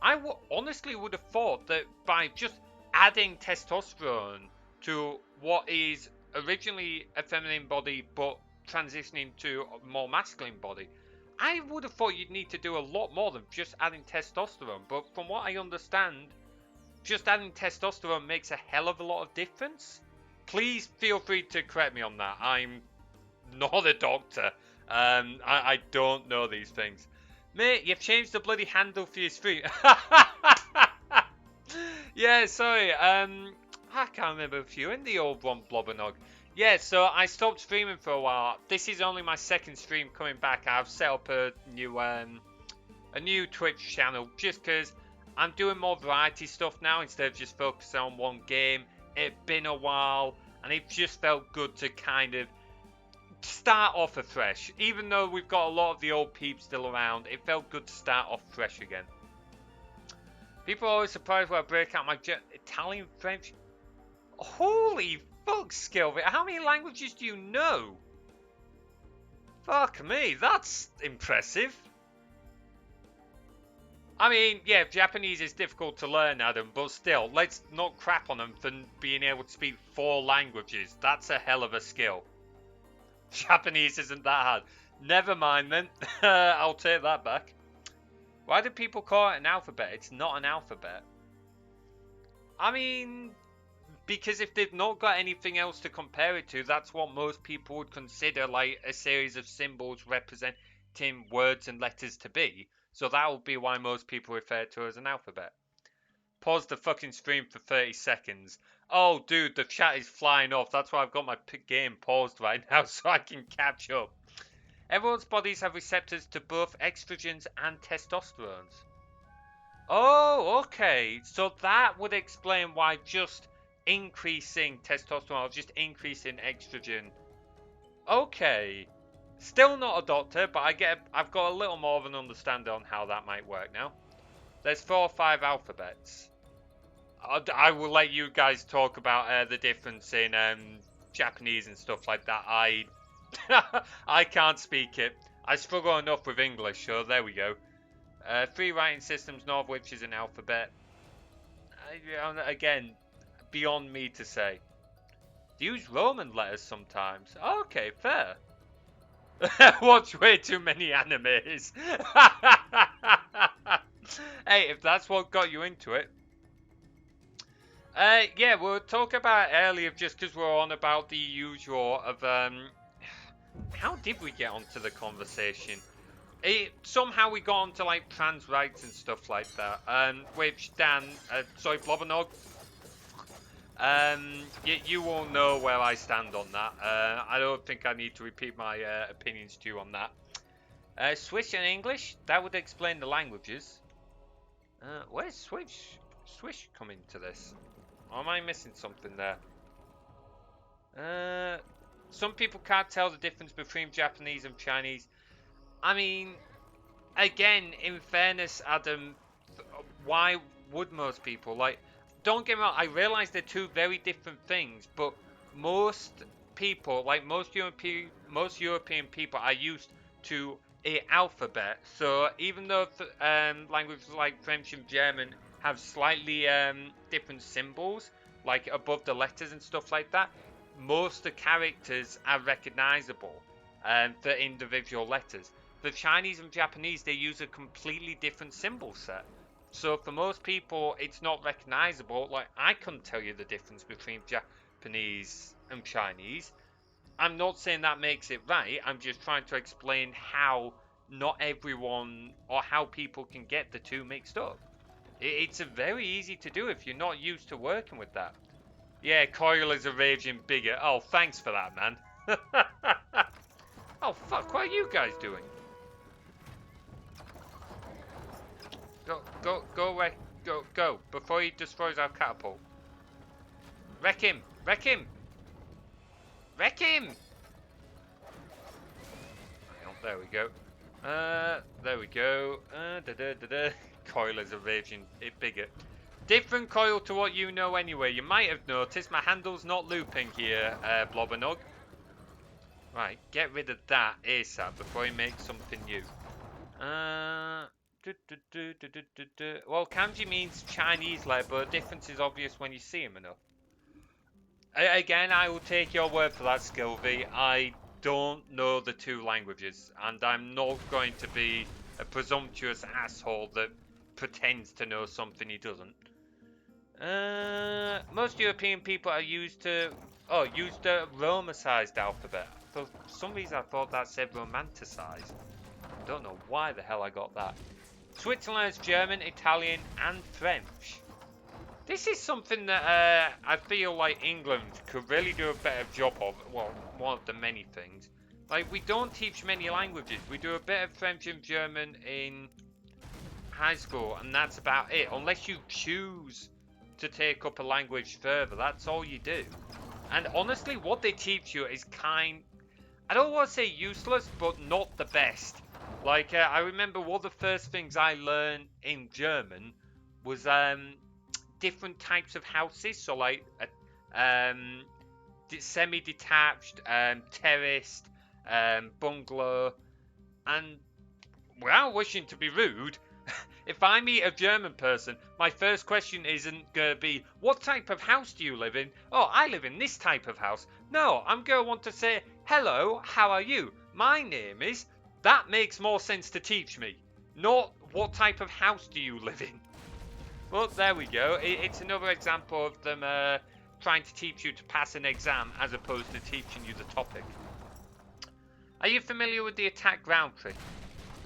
I honestly would have thought that by just adding testosterone to what is originally a feminine body but transitioning to a more masculine body, I would have thought you'd need to do a lot more than just adding testosterone. But from what I understand, just adding testosterone makes a hell of a lot of difference. Please feel free to correct me on that. I'm not a doctor. I don't know these things. Mate, you've changed the bloody handle for your stream. Yeah, sorry. I can't remember if you're in the old one, Blobbernog. Yeah, so I stopped streaming for a while. This is only my second stream coming back. I've set up a new Twitch channel just because I'm doing more variety stuff now instead of just focusing on one game. It's been a while, and it just felt good to kind of start off afresh. Even though we've got a lot of the old peeps still around, it felt good to start off fresh again. People are always surprised when I break out my Italian, French. Holy fuck, Skilvit. How many languages do you know? Fuck me, that's impressive. I mean, yeah, Japanese is difficult to learn, Adam, but still, let's not crap on them for being able to speak 4 languages. That's a hell of a skill. Japanese isn't that hard. Never mind then. I'll take that back. Why do people call it an alphabet? It's not an alphabet. I mean, because if they've not got anything else to compare it to, that's what most people would consider like a series of symbols representing words and letters to be. So that would be why most people refer to it as an alphabet. Pause the fucking stream for 30 seconds. Oh, dude, the chat is flying off. That's why I've got my game paused right now so I can catch up. Everyone's bodies have receptors to both estrogens and testosterones. Oh, okay. So that would explain why just increasing testosterone or just increasing estrogen. Okay. Still not a doctor, but I've got a little more of an understanding on how that might work now. There's 4 or 5 alphabets. I will let you guys talk about the difference in Japanese and stuff like that. I can't speak it. I struggle enough with English, so there we go. 3 writing systems, none of which is an alphabet. Again, beyond me to say. They use Roman letters sometimes. Okay, fair. Watch way too many animes. Hey, if that's what got you into it. Yeah, we were talking about it earlier just because we're on about the usual of how did we get onto the conversation? Somehow we got onto like trans rights and stuff like that. Which Dan, sorry, Blobbernog. You all know where I stand on that. I don't think I need to repeat my opinions to you on that. Swiss and English, that would explain the languages. Where's Swiss come into this? Or am I missing something there? Some people can't tell the difference between Japanese and Chinese. I mean, again, in fairness, Adam, why would most people like? Don't get me wrong. I realize they're two very different things, but most people, like most European people, are used to a alphabet. So even though languages like French and German have slightly different symbols, like above the letters and stuff like that, most of the characters are recognizable for individual letters. The Chinese and Japanese, they use a completely different symbol set. So for most people, it's not recognizable. Like, I couldn't tell you the difference between Japanese and Chinese. I'm not saying that makes it right. I'm just trying to explain how not everyone or how people can get the two mixed up. It's a very easy to do if you're not used to working with that. Yeah, Coil is a raging bigot. Oh, thanks for that, man. Oh, fuck, what are you guys doing? Go away. Go, before he destroys our catapult. Wreck him! Wreck him! Wreck him! Oh, there we go. There we go. Coil is a raging bigot. Different Coil to what you know anyway. You might have noticed my handle's not looping here, Blobbernog. Right, get rid of that ASAP before he makes something new. Well, kanji means Chinese letter, but the difference is obvious when you see him enough. Again, I will take your word for that, Skilvy. I don't know the two languages, and I'm not going to be a presumptuous asshole that pretends to know something he doesn't. Most European people are used the romanticized alphabet. For some reason, I thought that said romanticized. Don't know why the hell I got that. Switzerland has German, Italian, and French. This is something that I feel like England could really do a better job of. Well, one of the many things. Like, we don't teach many languages. We do a bit of French and German in high school, and that's about it. Unless you choose to take up a language further, that's all you do. And honestly, what they teach you is I don't want to say useless, but not the best. Like, I remember one of the first things I learned in German was different types of houses. So, like, semi-detached, terraced, bungalow, and without wishing to be rude, if I meet a German person, my first question isn't going to be, what type of house do you live in? Oh, I live in this type of house. No, I'm going to want to say, hello, how are you? My name is... That makes more sense to teach me. Not, what type of house do you live in? Well, there we go. It's another example of them trying to teach you to pass an exam as opposed to teaching you the topic. Are you familiar with the attack ground trick?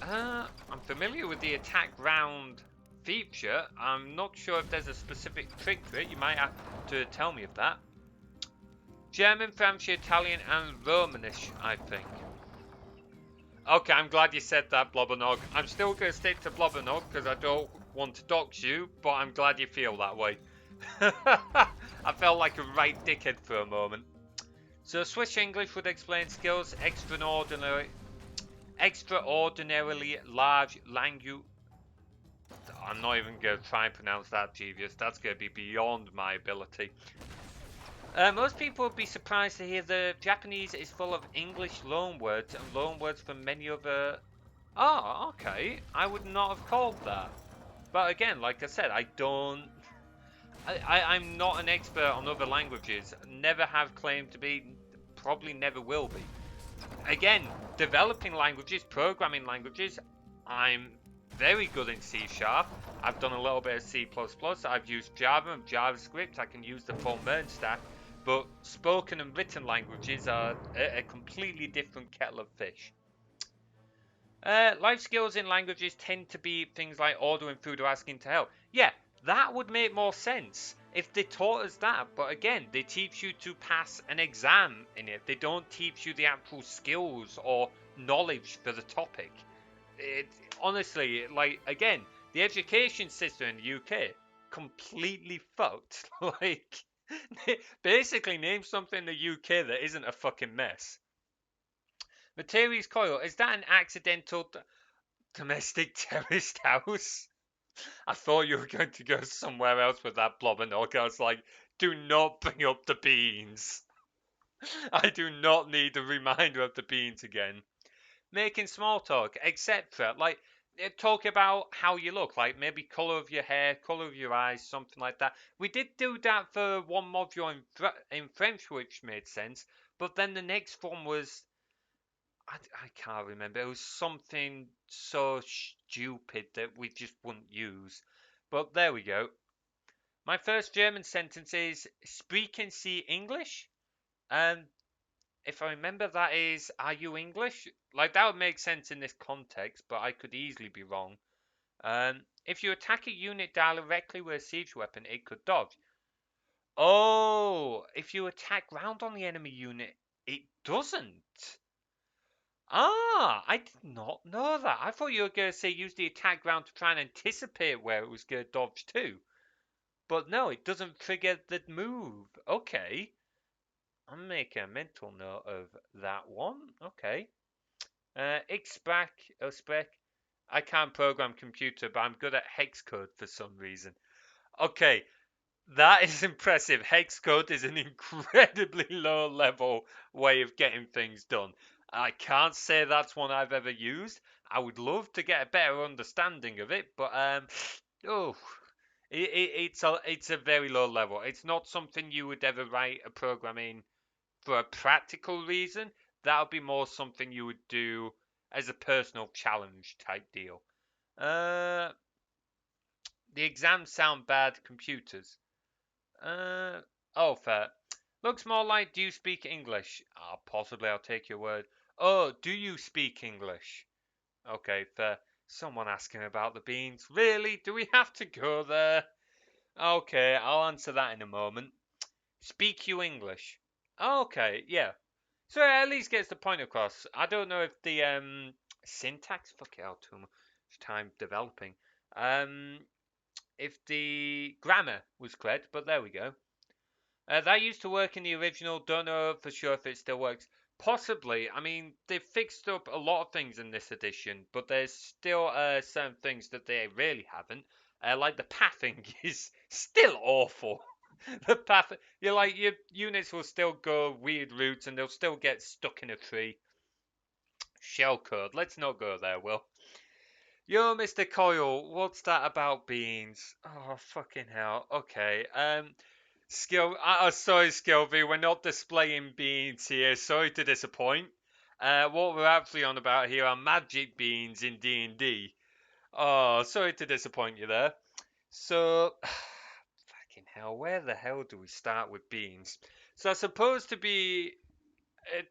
I'm familiar with the attack round feature. I'm not sure if there's a specific trick to it. You might have to tell me of that. German, French, Italian, and Romanish, I think. Okay, I'm glad you said that, Blobbernog. I'm still going to stick to Blobbernog because I don't want to dox you, but I'm glad you feel that way. I felt like a right dickhead for a moment. So Swiss English would explain skills extraordinarily large language. I'm not even going to try and pronounce that, Jeevious. That's going to be beyond my ability. Most people would be surprised to hear the Japanese is full of English loanwords and loanwords from many other... Oh, okay. I would not have called that. But again, like I said, I'm not an expert on other languages. Never have claimed to be. Probably never will be. Again, developing languages, programming languages, I'm very good in C#. I've done a little bit of C++. I've used Java and JavaScript. I can use the full MERN stack. But spoken and written languages are a completely different kettle of fish. Life skills in languages tend to be things like ordering food or asking to help. Yeah, that would make more sense if they taught us that. But again, they teach you to pass an exam in it. They don't teach you the actual skills or knowledge for the topic. Honestly, like, again, the education system in the UK, completely fucked. Like, basically name something in the UK that isn't a fucking mess. Materi's Coil, is that an accidental domestic terrorist house? I thought you were going to go somewhere else with that Blobbernog. I was like, do not bring up the beans. I do not need a reminder of the beans again. Making small talk, etc. Like, talk about how you look, like maybe color of your hair, color of your eyes, something like that. We did do that for one module in French, which made sense. But then the next one was, I can't remember. It was something so stupid that we just wouldn't use. But there we go. My first German sentence is "Sprechen Sie English?" And if I remember, that is, "Are you English?" Like, that would make sense in this context, but I could easily be wrong. If you attack a unit directly with a siege weapon, it could dodge. Oh, if you attack round on the enemy unit, it doesn't. Ah, I did not know that. I thought you were going to say use the attack round to try and anticipate where it was going to dodge to. But no, it doesn't trigger the move. Okay. I'm making a mental note of that one. Okay. Xback, Spec. I can't program computer, but I'm good at hex code for some reason. Okay, that is impressive. Hex code is an incredibly low level way of getting things done. I can't say that's one I've ever used. I would love to get a better understanding of it, but oh, it's a very low level. It's not something you would ever write a program in for a practical reason. That would be more something you would do as a personal challenge type deal. Uh, the exams sound bad. Computers. Oh, fair. Looks more like, do you speak English? Possibly, I'll take your word. Oh, do you speak English? Okay, fair. Someone asking about the beans. Really? Do we have to go there? Okay, I'll answer that in a moment. Speak you English? Okay, yeah. So it at least gets the point across. I don't know if the syntax, fuck it out, too much time developing. If the grammar was correct, but there we go. That used to work in the original. Don't know for sure if it still works. Possibly. I mean, they've fixed up a lot of things in this edition, but there's still certain things that they really haven't. Like the pathing is still awful. The path, you're like, your units will still go weird routes and they'll still get stuck in a tree. Shellcode. Let's not go there, Will. Yo, Mr. Coyle, what's that about beans? Oh, fucking hell. Okay. Sorry, Skilvy, we're not displaying beans here. Sorry to disappoint. What we're actually on about here are magic beans in D&D. Oh, sorry to disappoint you there. So, fucking hell, where the hell do we start with beans? So, supposed to be,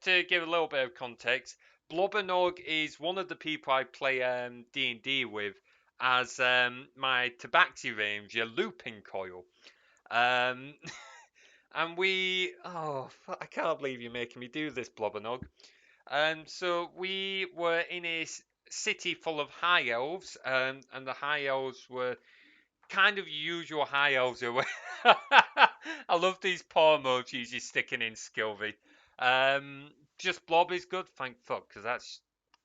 to give a little bit of context, Blobbernog is one of the people I play D&D with as my Tabaxi Ranger looping coil. Um, and I can't believe you're making me do this, Blobbernog. So we were in a city full of high elves, and the high elves were kind of usual high elves who were. I love these paw emojis you're sticking in, Skilvy. Just Blob is good, thank fuck, because that's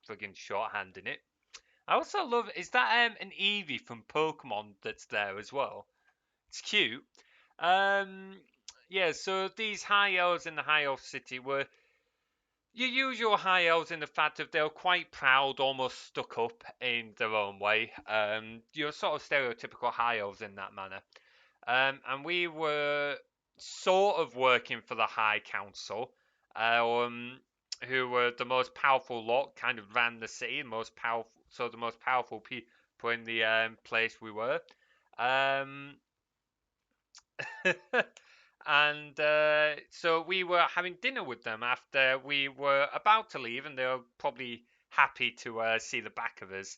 friggin' shorthand in it. I also love, is that an Eevee from Pokemon that's there as well? It's cute. Um, yeah, so these high elves in the high elf city were your usual high elves in the fact that they're quite proud, almost stuck up in their own way. You're sort of stereotypical high elves in that manner. And we were sort of working for the High Council, who were the most powerful lot, kind of ran the city, the most powerful people in the place we were. Um, and so we were having dinner with them after we were about to leave, and they were probably happy to see the back of us.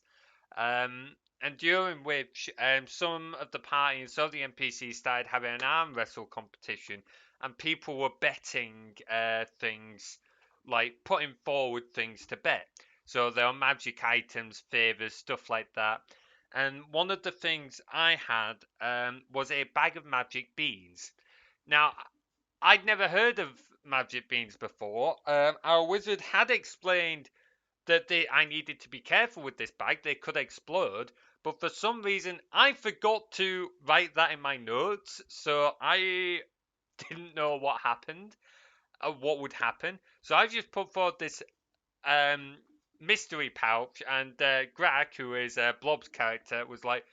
And during which some of the party and some of the NPCs started having an arm wrestle competition, and people were betting things, like putting forward things to bet. So there were magic items, favors, stuff like that. And one of the things I had was a bag of magic beans. Now, I'd never heard of magic beans before. Our wizard had explained that I needed to be careful with this bag. They could explode. but for some reason I forgot to write that in my notes, so I didn't know what happened, what would happen. So I just put forward this um, mystery pouch, and Grak, who is Blob's character, was like,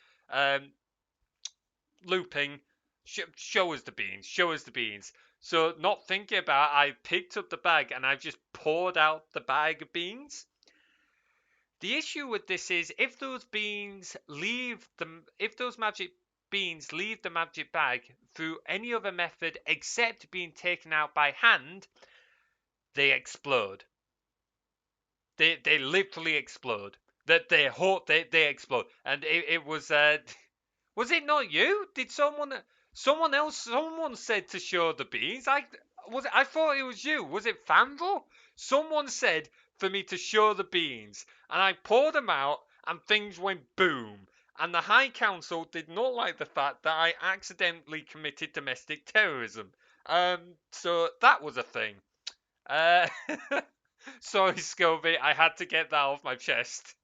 looping, show us the beans, show us the beans. So, not thinking about it, I picked up the bag and I've just poured out the bag of beans. The issue with this is if those beans leave the, if those magic beans leave the magic bag through any other method except being taken out by hand, they explode. They literally explode. That they explode. And it was was it not you? Did someone else, someone said to show the beans? I thought it was you. Was it Fandral? Someone said for me to show the beans, and I poured them out, and things went boom. And the High Council did not like the fact that I accidentally committed domestic terrorism. So that was a thing. Uh, sorry, Scobie, I had to get that off my chest.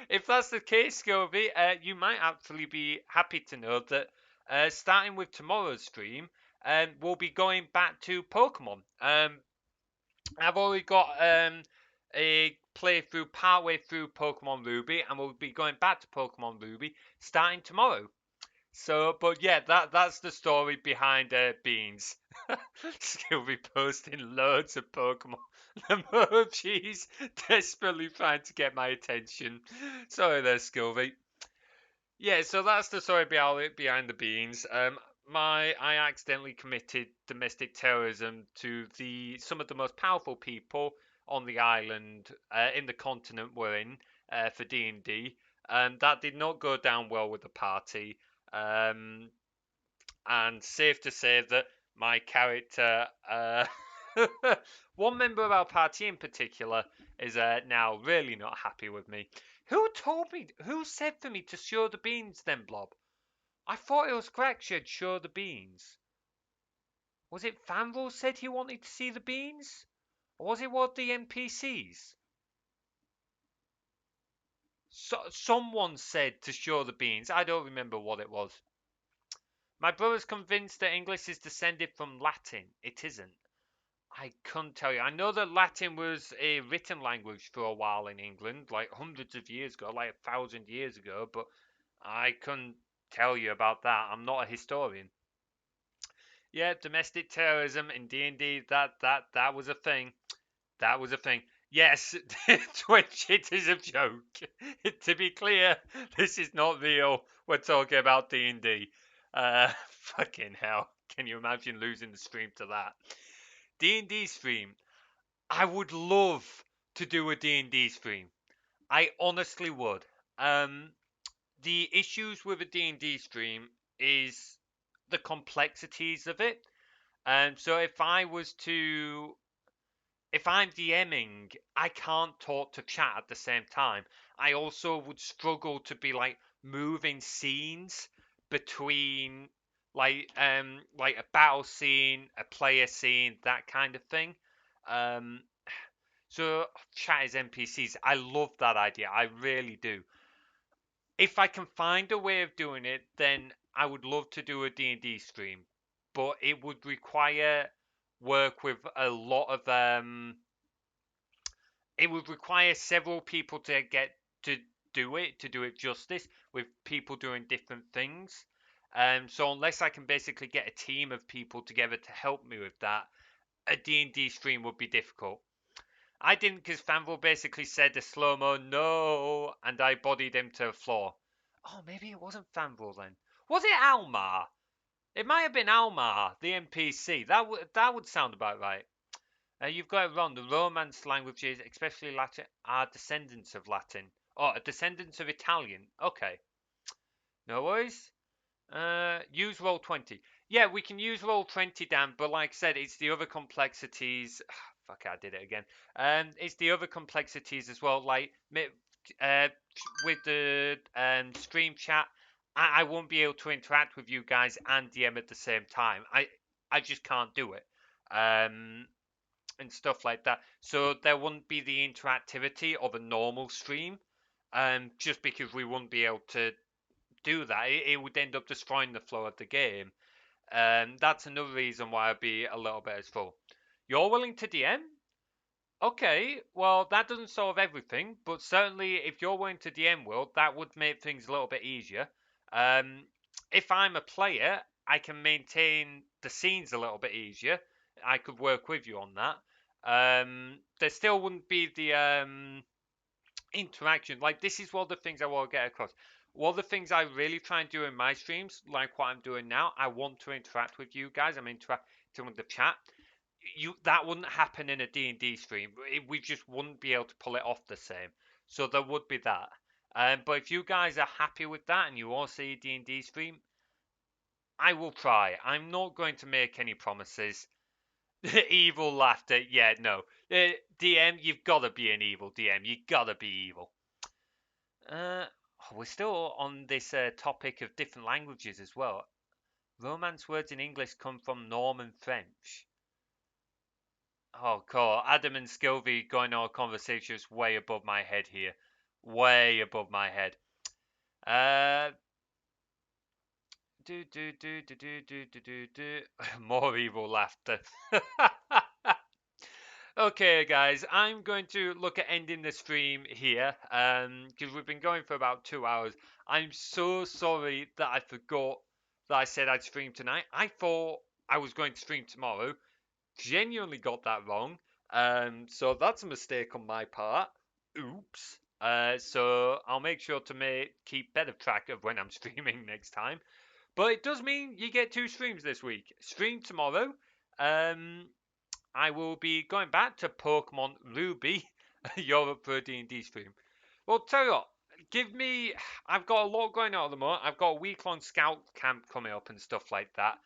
If that's the case, Scobie, you might actually be happy to know that starting with tomorrow's stream, we'll be going back to Pokemon. I've already got a playthrough partway through Pokemon Ruby, and we'll be going back to Pokemon Ruby starting tomorrow. So, but yeah, that's the story behind Beans. She'll be posting loads of Pokemon emojis, desperately trying to get my attention. Sorry there, Skilby. Yeah, so that's the story behind the beans. I accidentally committed domestic terrorism to some of the most powerful people on the island, in the continent we're in, for D&D. That did not go down well with the party. Um, and safe to say that my character, one member of our party in particular, is now really not happy with me. Who told me? Who said for me to show the beans then, Blob? I thought it was Crack should show the beans. Was it Fanville said he wanted to see the beans? Or was it one of the NPCs? Someone said to show the beans. I don't remember what it was. My brother's convinced that English is descended from Latin. It isn't. I couldn't tell you. I know that Latin was a written language for a while in England, like hundreds of years ago, like 1,000 years ago, but I couldn't tell you about that. I'm not a historian. Yeah, domestic terrorism in D&D, that was a thing. That was a thing. Yes, Twitch, it is a joke. To be clear, this is not real. We're talking about D&D. Fucking hell. Can you imagine losing the stream to that? D&D stream. I would love to do a D&D stream. I honestly would. The issues with a D&D stream is the complexities of it. So if I'm DMing, I can't talk to chat at the same time. I also would struggle to be like moving scenes between like a battle scene, a player scene, that kind of thing. Um, so chat is NPCs. I love that idea. I really do. If I can find a way of doing it, then I would love to do a D&D stream, but it would require work with a lot of it would require several people to get to do it justice, with people doing different things. So unless I can basically get a team of people together to help me with that, a D&D stream would be difficult. I didn't, because Fanville basically said a slow-mo no, and I bodied him to the floor. Oh, maybe it wasn't Fanville then. Was it Almar? It might have been Almar, the NPC. That would sound about right. You've got it wrong. The Romance languages, especially Latin, are descendants of Latin. Oh, descendants of Italian. Okay. No worries. Use Roll20. Yeah, we can use Roll20, Dan, but like I said, it's the other complexities. Fuck, I did it again. It's the other complexities as well. Like, uh, with the stream chat, I won't be able to interact with you guys and DM at the same time. I just can't do it. And stuff like that. So there wouldn't be the interactivity of a normal stream. just because we wouldn't be able to do that. It would end up destroying the flow of the game. That's another reason why I'd be a little bit as full. You're willing to DM? Okay, well, that doesn't solve everything, but certainly if you're willing to DM World, that would make things a little bit easier. Um, if I'm a player, I can maintain the scenes a little bit easier. I could work with you on that. There still wouldn't be the interaction. Like, this is one of the things I want to get across. One of the things I really try and do in my streams, like what I'm doing now, I want to interact with you guys. I'm interacting with the chat. That wouldn't happen in a D&D stream. We just wouldn't be able to pull it off the same. So there would be that. But if you guys are happy with that and you want to see a D&D stream, I will try. I'm not going to make any promises. Evil laughter. Yeah, no. DM, you've got to be an evil DM. You've got to be evil. We're still on this topic of different languages as well. Romance words in English come from Norman French. Oh, cool. Adam and Skilvy going on a conversation is way above my head here. Way above my head. Uh, More evil laughter. Okay, guys, I'm going to look at ending the stream here, because we've been going for about 2 hours. I'm so sorry that I forgot that I said I'd stream tonight. I thought I was going to stream tomorrow. Genuinely got that wrong. So that's a mistake on my part. Oops. So I'll make sure to keep better track of when I'm streaming next time. But it does mean you get 2 streams this week. Stream tomorrow. I will be going back to Pokemon Ruby Europe for a D&D stream. Well, tell you what, I've got a lot going on at the moment. I've got a week-long scout camp coming up and stuff like that.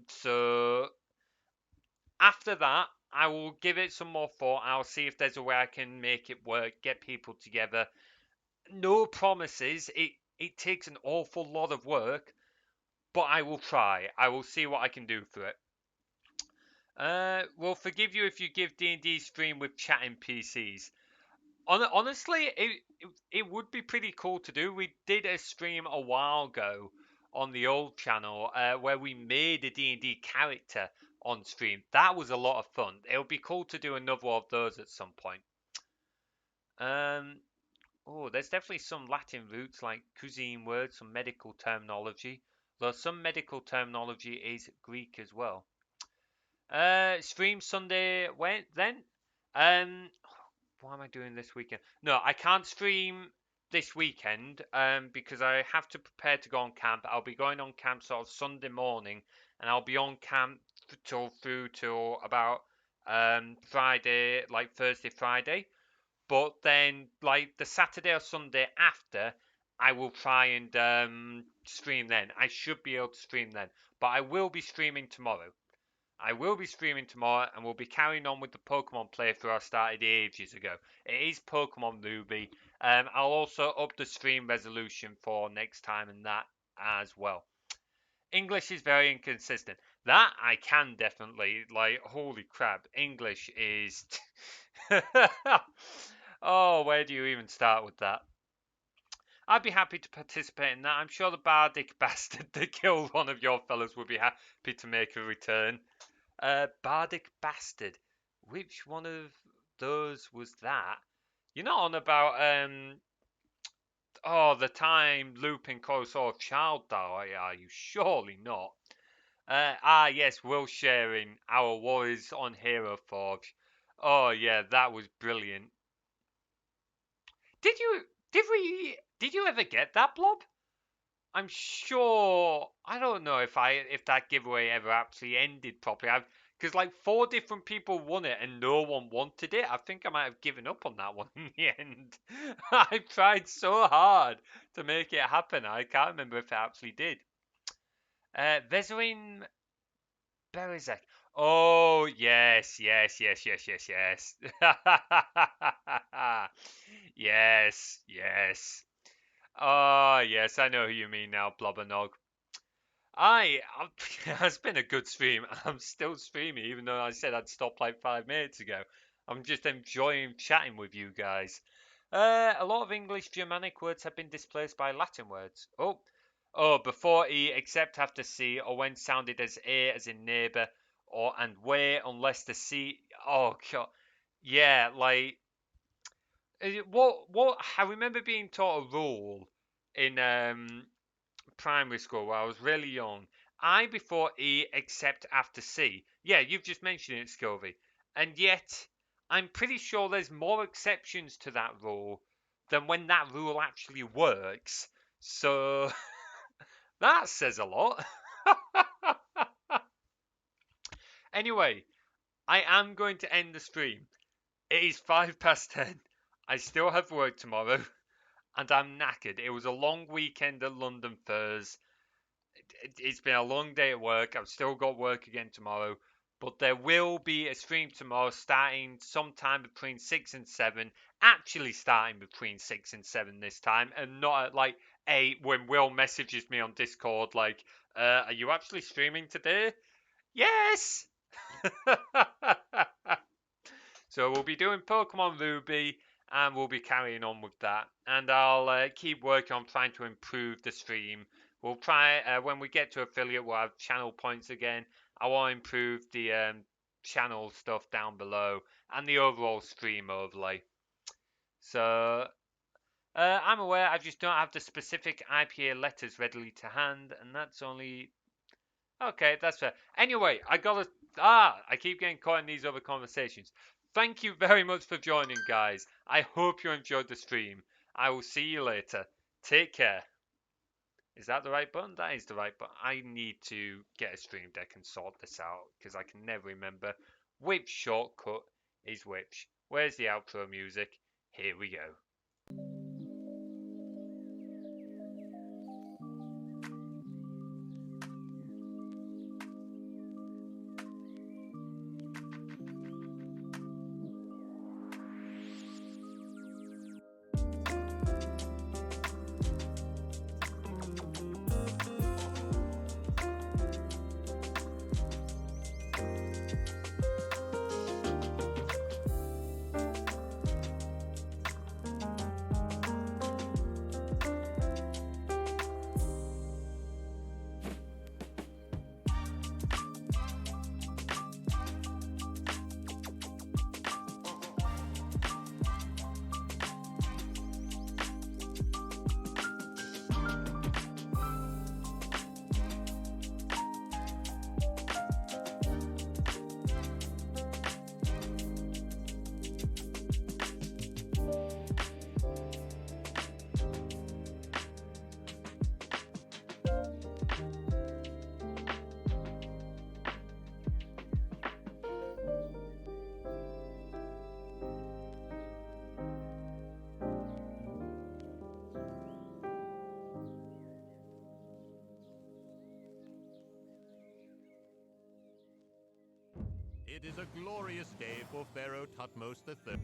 So after that, I will give it some more thought. I'll see if there's a way I can make it work, get people together. No promises. It takes an awful lot of work, but I will try. I will see what I can do for it. We'll forgive you if you give D&D stream with chatting PCs. Honestly, it would be pretty cool to do. We did a stream a while ago on the old channel where we made a D&D character on stream. That was a lot of fun. It would be cool to do another of those at some point. Oh, there's definitely some Latin roots like cuisine words, some medical terminology. Though some medical terminology is Greek as well. Stream Sunday when then? What am I doing this weekend? No, I can't stream this weekend because I have to prepare to go on camp. I'll be going on camp sort of Sunday morning, and I'll be on camp through till about Friday, like Thursday, Friday. But then, like the Saturday or Sunday after, I will try and stream then. I should be able to stream then, but I will be streaming tomorrow. I will be streaming tomorrow and we'll be carrying on with the Pokemon playthrough I started ages ago. It is Pokemon Ruby. I'll also up the stream resolution for next time and that as well. English is very inconsistent. That I can definitely, like, holy crap. English is... Oh, where do you even start with that? I'd be happy to participate in that. I'm sure the bardic bastard that killed one of your fellows would be happy to make a return. Bardic Bastard. Which one of those was that? You're not on about the time Lupin saw a child die, are you? Surely not. Yes, Will sharing our Warriors on Hero Forge. Oh yeah, that was brilliant. Did you ever get that, Blob? I'm sure. I don't know if that giveaway ever actually ended properly. Because like 4 different people won it and no one wanted it. I think I might have given up on that one in the end. I tried so hard to make it happen. I can't remember if it actually did. Veserin Berizek. Oh yes, yes, yes, yes, yes, yes. Yes, yes. Oh, yes, I know who you mean now, Blobbernog. It's been a good stream. I'm still streaming, even though I said I'd stop like 5 minutes ago. I'm just enjoying chatting with you guys. A lot of English Germanic words have been displaced by Latin words. Oh, before E, except after C, or when sounded as A, as in neighbour, or and way, unless the C. Oh god, yeah, like what? I remember being taught a rule in primary school where I was really young. I before E, except after C. Yeah, you've just mentioned it, Scovey. And yet, I'm pretty sure there's more exceptions to that rule than when that rule actually works. So, that says a lot. Anyway, I am going to end the stream. It is 10:05. I still have work tomorrow, and I'm knackered. It was a long weekend at London Fairs. It's been a long day at work. I've still got work again tomorrow, but there will be a stream tomorrow starting sometime between 6 and 7. Actually, starting between 6 and 7 this time, and not at like 8 when Will messages me on Discord, like, are you actually streaming today? Yes! So we'll be doing Pokemon Ruby, and we'll be carrying on with that. And I'll keep working on trying to improve the stream. We'll try when we get to affiliate, we'll have channel points again. I want to improve the channel stuff down below and the overall stream overlay. So I'm aware I just don't have the specific IPA letters readily to hand, and that's only okay, that's fair. Anyway, I keep getting caught in these other conversations. Thank you very much for joining, guys. I hope you enjoyed the stream. I will see you later. Take care. Is that the right button? That is the right button. I need to get a stream deck and sort this out because I can never remember which shortcut is which. Where's the outro music? Here we go. It is a glorious day for Pharaoh Thutmose III.